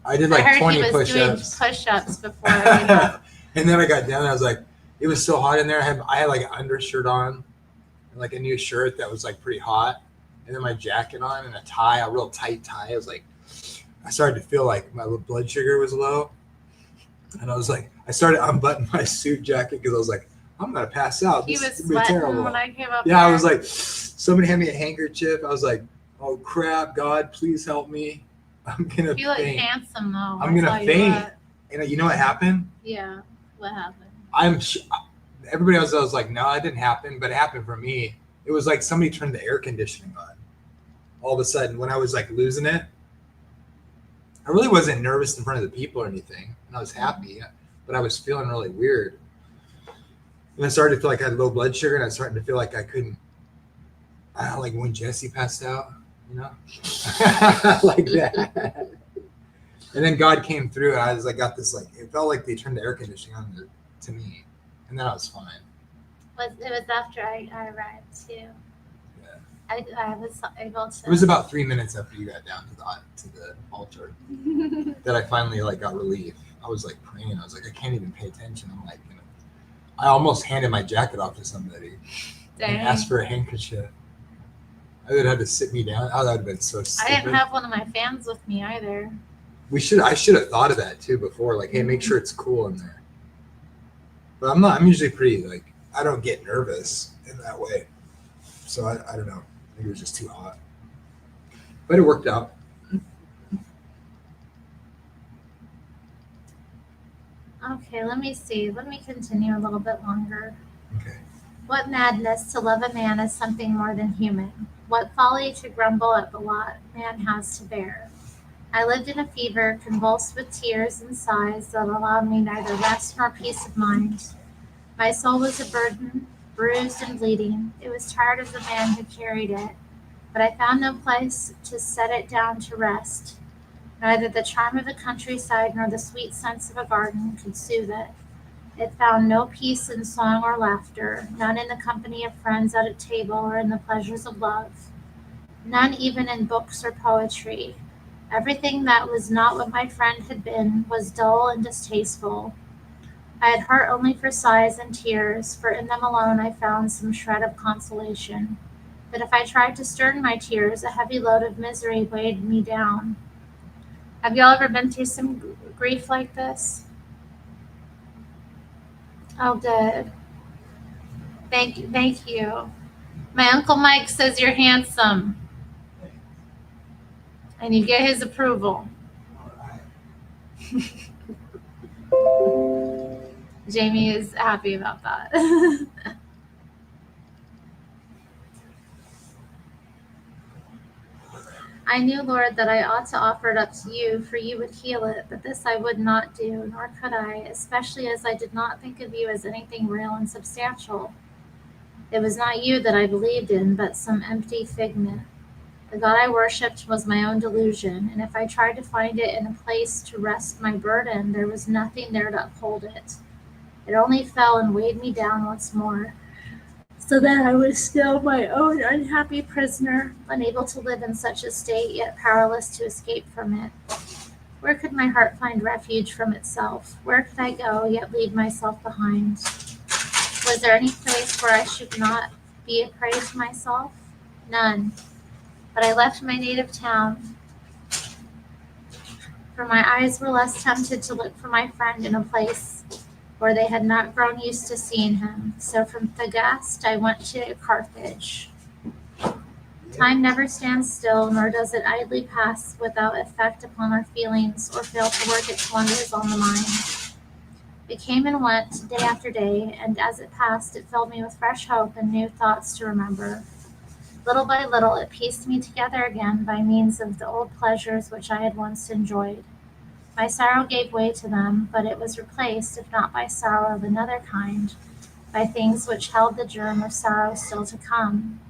I did I like heard 20 he was doing push-ups. push-ups before. And And then I got down and I was like, it was so hot in there. I had like an undershirt on and like a new shirt that was like pretty hot. And then my jacket on and a tie, a real tight tie. I was like, I started to feel like my blood sugar was low. And I was like, I started unbuttoning my suit jacket because I was like, I'm going to pass out. he This was is gonna be sweating terrible. when I came up. Yeah, I there. was like, somebody hand me a handkerchief. I was like, oh crap, God, please help me. I'm going to You look faint. handsome though. I'm gonna I'll tell you faint. what. And you know what happened? Yeah. What happened? Everybody else was like, no, it didn't happen, but it happened for me. It was like somebody turned the air conditioning on. All of a sudden, when I was like losing it, I really wasn't nervous in front of the people or anything, and I was happy, but I was feeling really weird. And I started to feel like I had low blood sugar, and I was starting to feel like I couldn't. Like when Jesse passed out, you know, like that. And then God came through, and I was like, got this like it felt like they turned the air conditioning on to me, and then I was fine. It was after I arrived too. Yeah. I was able to. It was about 3 minutes after you got down to the altar that I finally like got relief. I was like praying. I was like, I can't even pay attention. I'm like, I almost handed my jacket off to somebody and Dang. asked for a handkerchief. I would have had to sit me down. Oh, that would have been so I stupid. didn't have one of my fans with me either. I should have thought of that too before. Like, hey, make sure it's cool in there. But I'm not. I'm usually pretty like I don't get nervous in that way. So I don't know. I think it was just too hot. But it worked out. Okay, let me see. Let me continue a little bit longer. Okay. What madness to love a man as something more than human. What folly to grumble at the lot man has to bear. I lived in a fever, convulsed with tears and sighs that allowed me neither rest nor peace of mind. My soul was a burden, bruised and bleeding. It was tired of the man who carried it, but I found no place to set it down to rest. Neither the charm of the countryside nor the sweet scents of a garden could soothe it. It found no peace in song or laughter, none in the company of friends at a table or in the pleasures of love, none even in books or poetry. Everything that was not what my friend had been was dull and distasteful. I had heart only for sighs and tears, for in them alone I found some shred of consolation. But if I tried to stern my tears, a heavy load of misery weighed me down. Have y'all ever been through some grief like this? Oh, good. Thank you. My Uncle Mike says you're handsome. And you get his approval. Jamie is happy about that. I knew, Lord, that I ought to offer it up to you, for you would heal it, but this I would not do, nor could I, especially as I did not think of you as anything real and substantial. It was not you that I believed in, but some empty figment. The God I worshipped was my own delusion, and if I tried to find it in a place to rest my burden, there was nothing there to uphold it. It only fell and weighed me down once more, so that I was still my own unhappy prisoner, unable to live in such a state, yet powerless to escape from it. Where could my heart find refuge from itself? Where could I go, yet leave myself behind? Was there any place where I should not be a prey to myself? None. But I left my native town, for my eyes were less tempted to look for my friend in a place where they had not grown used to seeing him. So from Thagaste I went to Carthage. Time never stands still, nor does it idly pass without effect upon our feelings, or fail to work its wonders on the mind. It came and went, day after day, and as it passed, it filled me with fresh hope and new thoughts to remember. Little by little, it pieced me together again by means of the old pleasures which I had once enjoyed. My sorrow gave way to them, but it was replaced, if not by sorrow of another kind, by things which held the germ of sorrow still to come.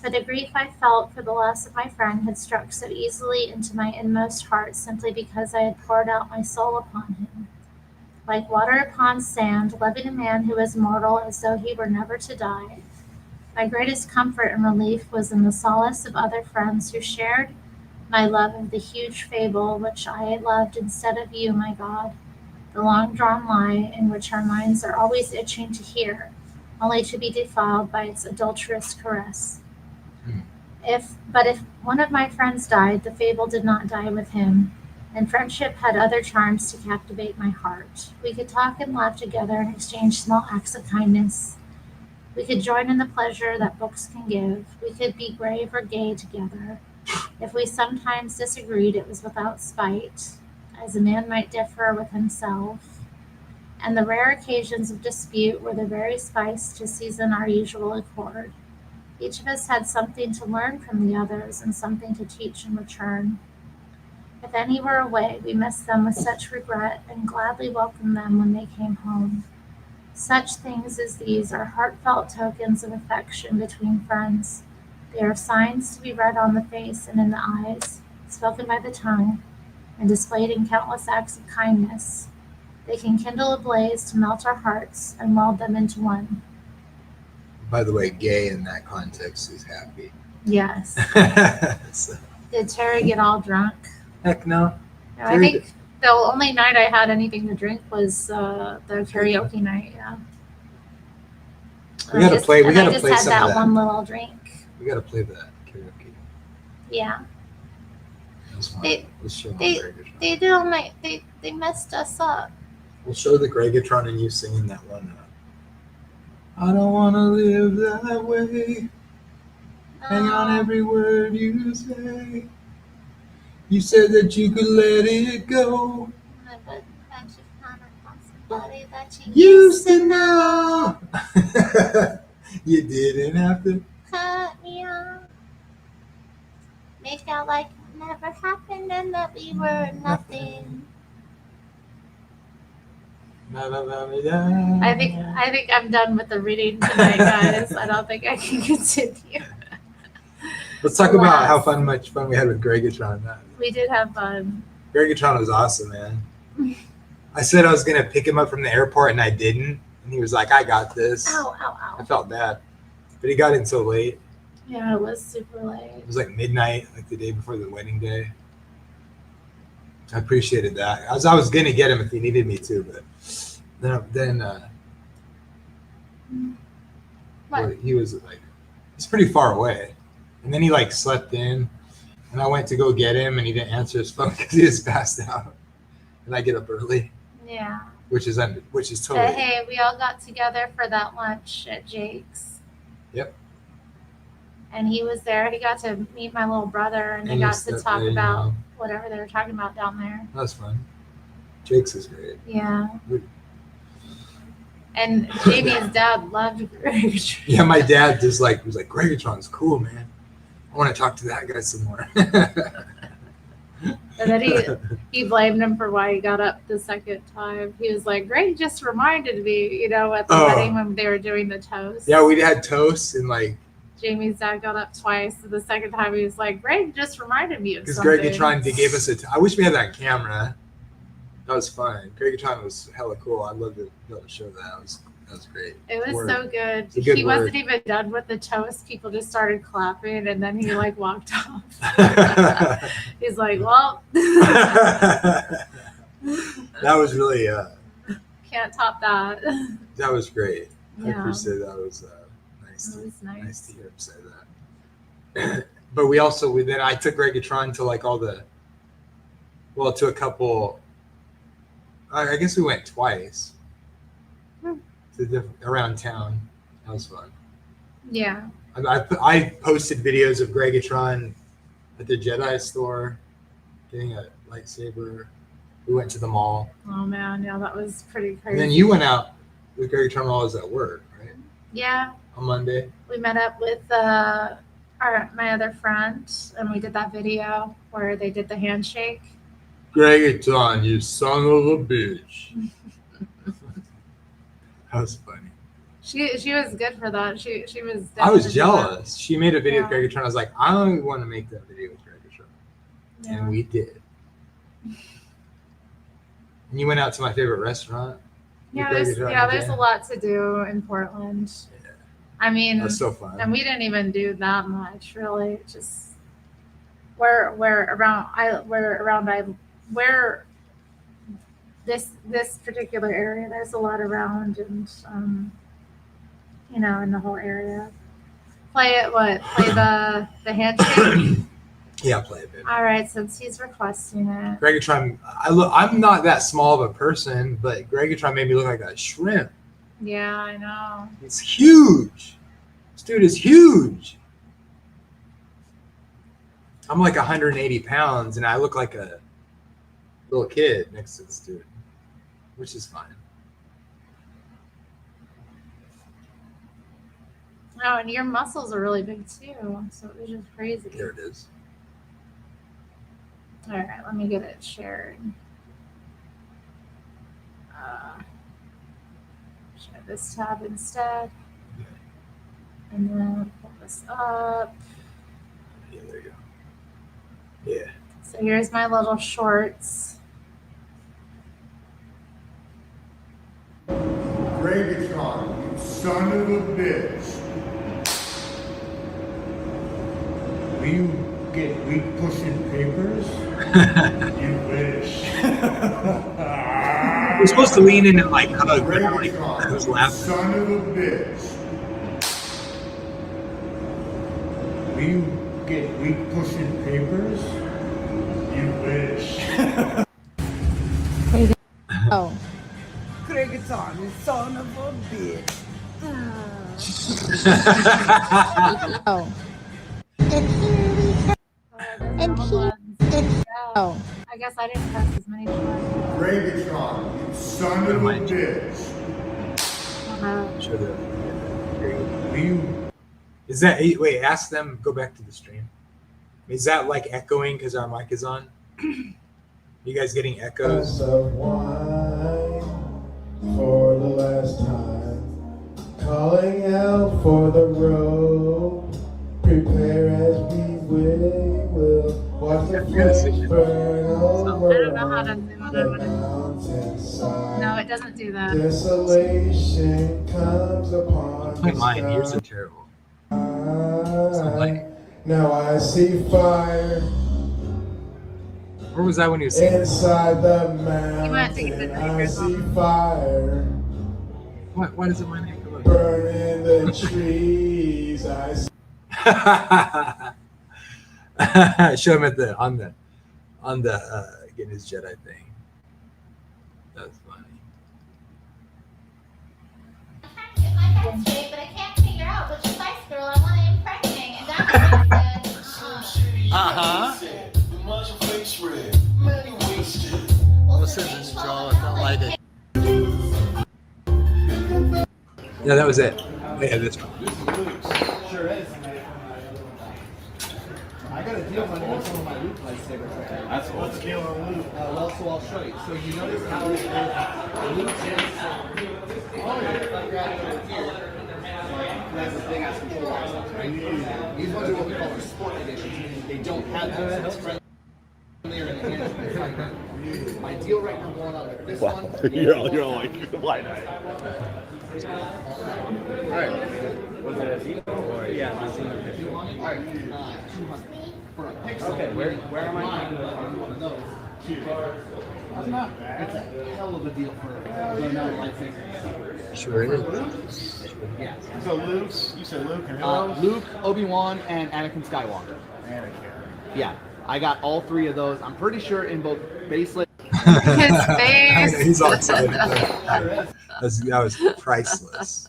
For the grief I felt for the loss of my friend had struck so easily into my inmost heart simply because I had poured out my soul upon him. Like water upon sand, loving a man who was mortal as though he were never to die. My greatest comfort and relief was in the solace of other friends who shared my love of the huge fable which I had loved instead of you, my God, the long-drawn lie in which our minds are always itching to hear, only to be defiled by its adulterous caress. If one of my friends died, the fable did not die with him, and friendship had other charms to captivate my heart. We could talk and laugh together and exchange small acts of kindness. We could join in the pleasure that books can give. We could be grave or gay together. If we sometimes disagreed, it was without spite, as a man might differ with himself. And the rare occasions of dispute were the very spice to season our usual accord. Each of us had something to learn from the others and something to teach in return. If any were away, we missed them with such regret and gladly welcomed them when they came home. Such things as these are heartfelt tokens of affection between friends. They are signs to be read on the face and in the eyes, spoken by the tongue, and displayed in countless acts of kindness. They can kindle a blaze to melt our hearts and weld them into one. By the way, gay in that context is happy. Yes. So, Did Tara get all drunk? heck no. No, I Terry think the only night I had anything to drink was the karaoke night. Yeah. We gotta play. We And I gotta just play had some of that that. one little drink. We gotta play that karaoke. Yeah. That's fine. They- Let's show they- them Gregatron. They did all night. They messed us up. We'll show the Gregatron and you singing that one. I don't want to live that way. Hang on every word you say. You said that you could let it go. But that's just not a possibility that you Used to know. You didn't have to. cut me off. Make out like it never happened and that we were nothing. I think I'm done with the reading tonight, guys. I don't think I can continue. Let's talk about how Alas. much fun we had with Gregatron. We did have fun. Gregatron was awesome, man. I said I was gonna pick him up from the airport and I didn't, and he was like, "I got this." Ow, ow, I ow. felt bad, but he got in so late. Yeah, it was super It late. was like midnight, like the day before the wedding day. I appreciated that. I was gonna get him if he needed me to, but then What? he was like, he's pretty far away, and then he like slept in, and I went to go get him, and he didn't answer his phone because he was passed out, and I get up early, Yeah. which is But totally. hey, we all got together for that lunch at Jake's. Yep. And he was there. He got to meet my little brother, and they And you got to stepped talk in, about you know. whatever they were talking about down there. That was fun. Jake's is great. Yeah. We- And Jamie's dad loved Greg. Yeah, my dad just like was like, Gregatron's cool, man. I want to talk to that guy some more. And then he blamed him for why he got up the second time. He was like, Greg just reminded me, at the Oh. wedding when they were doing the toast. Yeah, we had toast and like Jamie's dad got up twice. And the second time he was like, Greg just reminded me of because something. Gregatron gave us I wish we had that on camera. That was fun. Gregatron was hella cool. I'd love to be able to show that. That was great. It was Word. so good. It's a good He word. wasn't even done with the toast. People just started clapping, and then he like walked off. He's like, "Well, That was really can't top that." that was great. I Yeah, appreciate that. It was nice. it was Nice nice. to hear him say that. But then I took Gregatron to like to a couple. I guess we went twice to around town. That was fun. Yeah, I posted videos of Gregatron at the Jedi store, getting a lightsaber. We went to the mall, oh man, yeah, that was pretty crazy. and then you went out with Gregatron while I was at work, right? Yeah, On Monday. we met up with my other friend, and we did that video where they did the handshake. Gregatron, you son of a bitch. That was funny. She was good for that. She was. I definitely was good. jealous. She made a video Yeah. of Gregatron. I was like, I don't want to make that video with Gregatron. Yeah. And we did. And you went out to my favorite restaurant. with Yeah, Gregatron there's again. a lot to do in Portland. Yeah. I mean, That was so fun. and we didn't even do that much, really. Just where this particular area, there's a lot around, and in the whole area. Play the handshake. Yeah, play it, baby. All right, since he's requesting it. Gregatron, I'm not that small of a person, but Gregatron made me look like a shrimp. Yeah, I know. It's huge. This dude is huge. I'm like 180 pounds, and I look like a little kid next to this dude, which is fine. Oh, and your muscles are really big too, so it was just crazy. There it is. All right, let me get it shared. Share this tab instead. And then pull this up. Yeah, there you go. Yeah. So here's my little shorts. Gregatron, you son of a bitch. Will you get weak pushing papers? You wish. We're supposed to lean in and like hug, but I'm like, I was laughing. Son of a bitch. Will you get weak pushing papers? You wish. Oh. Craigton, you son of a bitch. Oh. And oh, I guess I didn't press as many times. Craigton, you son of a bitch. Should have. Will you Is that wait? Ask them. Go back to the stream. Is that like echoing because our mic is on? You guys getting echoes? glass of wine for the last time, calling out for the road. Prepare as we will watch the flames burn I over don't know how to do the it. mountainside. No, it doesn't do that. Desolation comes upon My the mind. Yours sky. are terrible. Sound like- Now I see fire Where was I when you were singing? inside the might think it's mountain. a I see fire Why does it my name come up? burning the trees. I see Show him at the on the getting his Jedi thing. That was funny. Get my head straight, but I can't figure out which spice girl I want to impregnate. And Dr. Yeah, that was it. Yeah, this one. Sure is. I got a deal on some of my Luke lightsabers right now. That's cool. What's the deal on Luke? Well, so I'll show you. So you notice how Luke is. That's the thing as control ourselves, right? These ones are what we call our sport editions, meaning they don't have that friendlier in the hands. My deal right now going on with this one. You're like, why not? Alright. Was it a Zeno or yeah, the Zeno. Alright, 200 for a pixel. Okay, where am I taking one of those? That's not bad. It's a hell of a deal for the amount of lightsabers. Sure is. Yeah. So Luke, you said Luke and who else? Luke, Obi-Wan, and Anakin Skywalker. Anakin. Yeah, I got all three of those. I'm pretty sure in both baselit. His I know, face. he's all excited. That was priceless.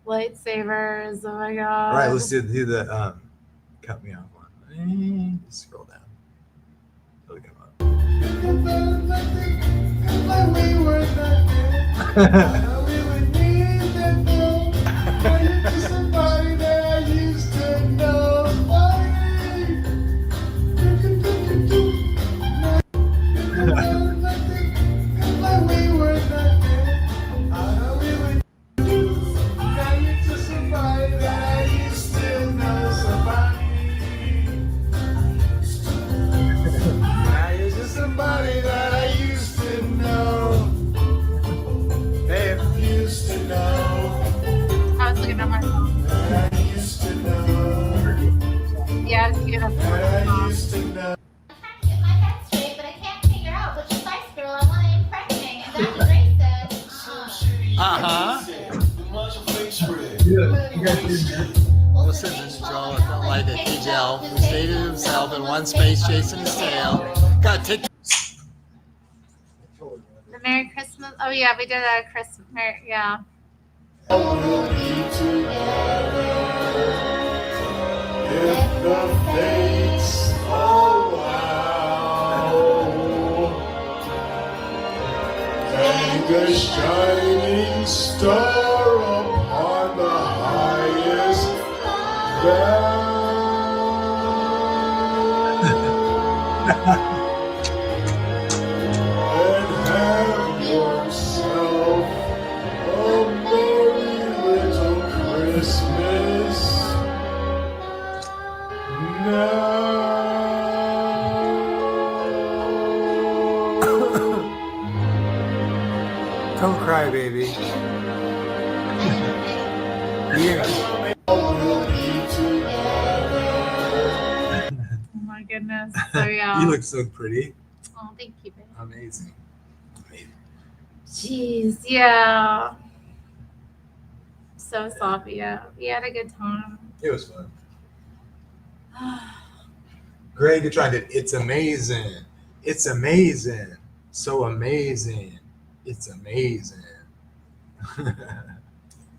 Lightsabers. Oh my god. All right, let's do the cut me off one. Just scroll down. It'll come up. Somebody that I used to know. They used to know. I was looking at my phone. That I used to know. Yeah, it's beautiful. That I used to know. I'm trying to get my head straight, but I can't figure out which spice girl I want to impregnate. And Dr. Dre said, Listen to Joel felt like a key gel who stated himself in one space chasing his tail. Gotta take The Merry Christmas. Oh yeah, we did a Christmas. Yeah. If the fates allow, and the shining star upon the highest and have yourself a merry little Christmas Don't cry, baby. We'll be together. goodness. So yeah. You look so pretty. Oh, thank you, babe. Amazing. Jeez, yeah. So sloppy. Yeah, we had a good time. It was fun. Greg tried it. It's amazing. It's amazing. So amazing. It's amazing.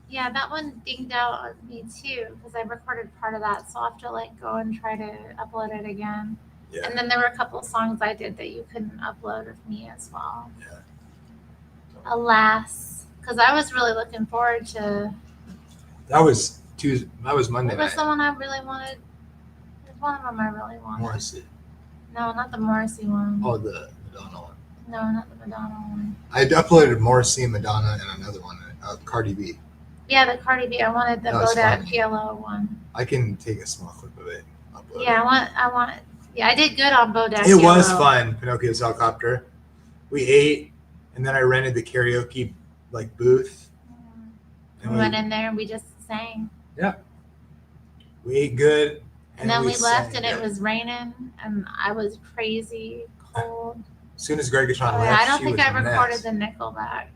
Yeah, that one dinged out on me too because I recorded part of that, so I'll have to like go and try to upload it again. Yeah. And then there were a couple of songs I did that you couldn't upload with me as well. Yeah. Alas, because I was really looking forward to. That was Tuesday. That was Monday What was night. the one I really wanted? There's one of them I really wanted. Morrissey. No, not the Morrissey one. Oh, the Madonna one. No, not the Madonna one. I uploaded Morrissey, Madonna, and another one, Cardi B. Yeah, the Cardi B. I wanted the That was Bodak funny. Yellow one. I can take a small clip of it. Upload Yeah, it. I want. Yeah, I did good on Bodak. It was Yellow. fun, Pinocchio's helicopter. We ate, and then I rented the karaoke like booth. We went in there and we just sang. We ate good, And then we left sang and it good. was raining and I was crazy cold. As soon as Gregatron Oh, left, yeah, I don't she think was I a recorded mess. the Nickelback.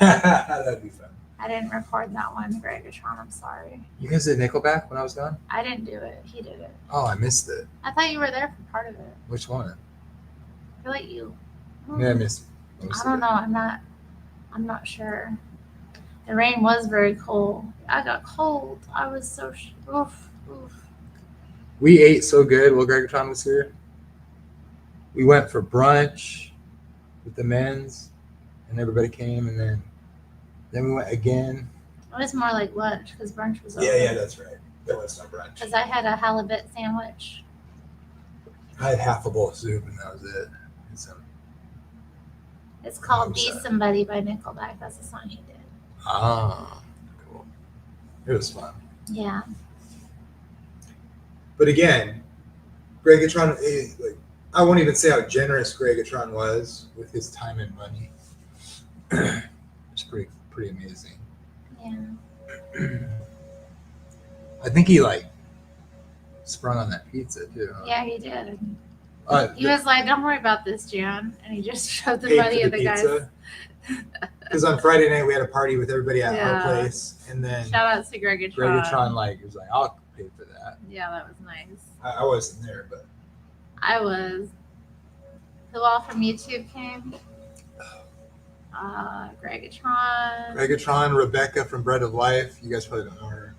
That'd be fun. I didn't record that one, Gregatron. I'm sorry. You guys did Nickelback when I was gone? I didn't do it. He did it. Oh, I missed it. I thought you were there for part of it. Which one? I feel like you. Yeah, I missed. most I of don't it. know. I'm not sure. The rain was very cold. I got cold. I was so oof. We ate so good while Gregatron was here. We went for brunch with the men's, and everybody came, and then we went again. It was more like lunch because brunch was over. Yeah, that's right. That was not brunch. Because I had a halibut sandwich. I had half a bowl of soup, and that was it. And some, It's called "Be sad. Somebody" by Nickelback. That's the song he did. cool. It was fun. Yeah. But again, Gregatron, like, I won't even say how generous Gregatron was with his time and money. It's pretty amazing. Yeah. I think he like sprung on that pizza too. Huh? Yeah, he did. He The- was like, "Don't worry about this, Jan," and he just showed the paid money for of the guys. pizza. Because on Friday night we had a party with everybody at Yeah. our place, and then Shout out to Gregatron. Gregatron like was like, "I'll pay for that." Yeah, that was nice. I wasn't there, but I was. Who all from YouTube came? Gregatron. Gregatron, Rebecca from Bread of Life. You guys probably don't know her.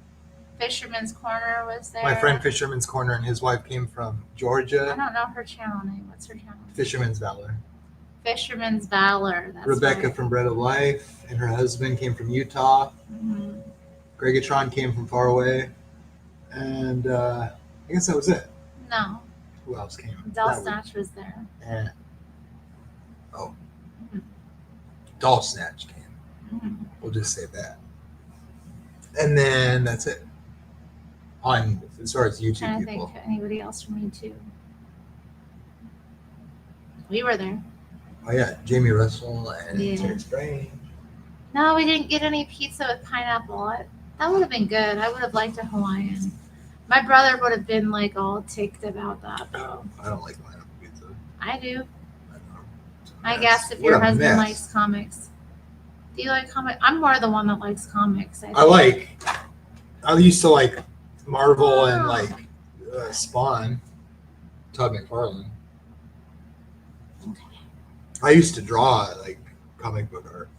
Fisherman's Corner was there. My friend Fisherman's Corner and his wife came from I Georgia. don't know her channel name. What's her channel? Fisherman's Valor. Fisherman's Valor. That's Rebecca right. from Bread of Life and her husband came from Utah. Mhm. Gregatron came from far away. And I guess that was it. No, Who else came? Del That Snatch was there. was- oh. Mhm. Doll Snatch came. Mhm. We'll just say that. And then that's it. On as far as YouTube Trying to people. think anybody else from YouTube. We were there. Oh yeah, Jamie Russell and Yeah. Terrence Brain. No, we didn't get any pizza with pineapple. That would have been good. I would have liked a Hawaiian. My brother would have been like all ticked about that though. I don't like pineapple pizza. I do. I don't know. It's a I mess. guess if What your a husband mess. likes comics. Do you like comics? I'm more the one that likes comics. I used to like Marvel and Oh. like Spawn. Todd McFarlane. Okay. I used to draw like comic book art.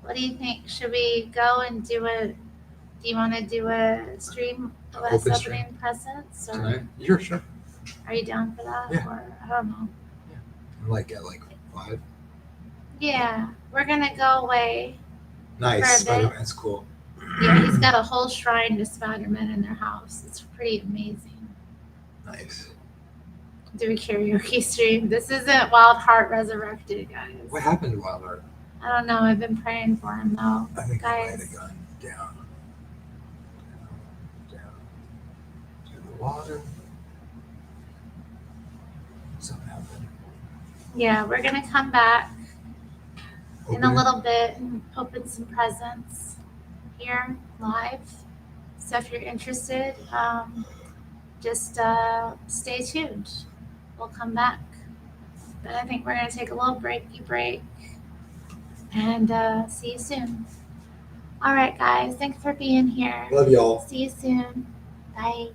What do you think? Should we go and do a? Do you want to do a stream of us Open stream. opening presents, or Tonight? You're sure. are you down for that? Yeah. Or I don't know. Like at like 5. Yeah, we're gonna go away. Nice. For a bit. Spider-Man's cool. Yeah, he's got a whole shrine to Spider-Man in their house. It's pretty amazing. Nice. Do a karaoke stream. This isn't Wild Heart Resurrected, guys. What happened to Wild Heart? I don't know. I've been praying for him though. I think I might Guys. have gone down to the water. Something happened. Yeah, we're gonna come back in a Open it? little bit and open some presents here live. So if you're interested, just stay tuned. We'll come back. But I think we're going to take a little break and see you soon. All right, guys. Thanks for being here. Love y'all. See you soon. Bye.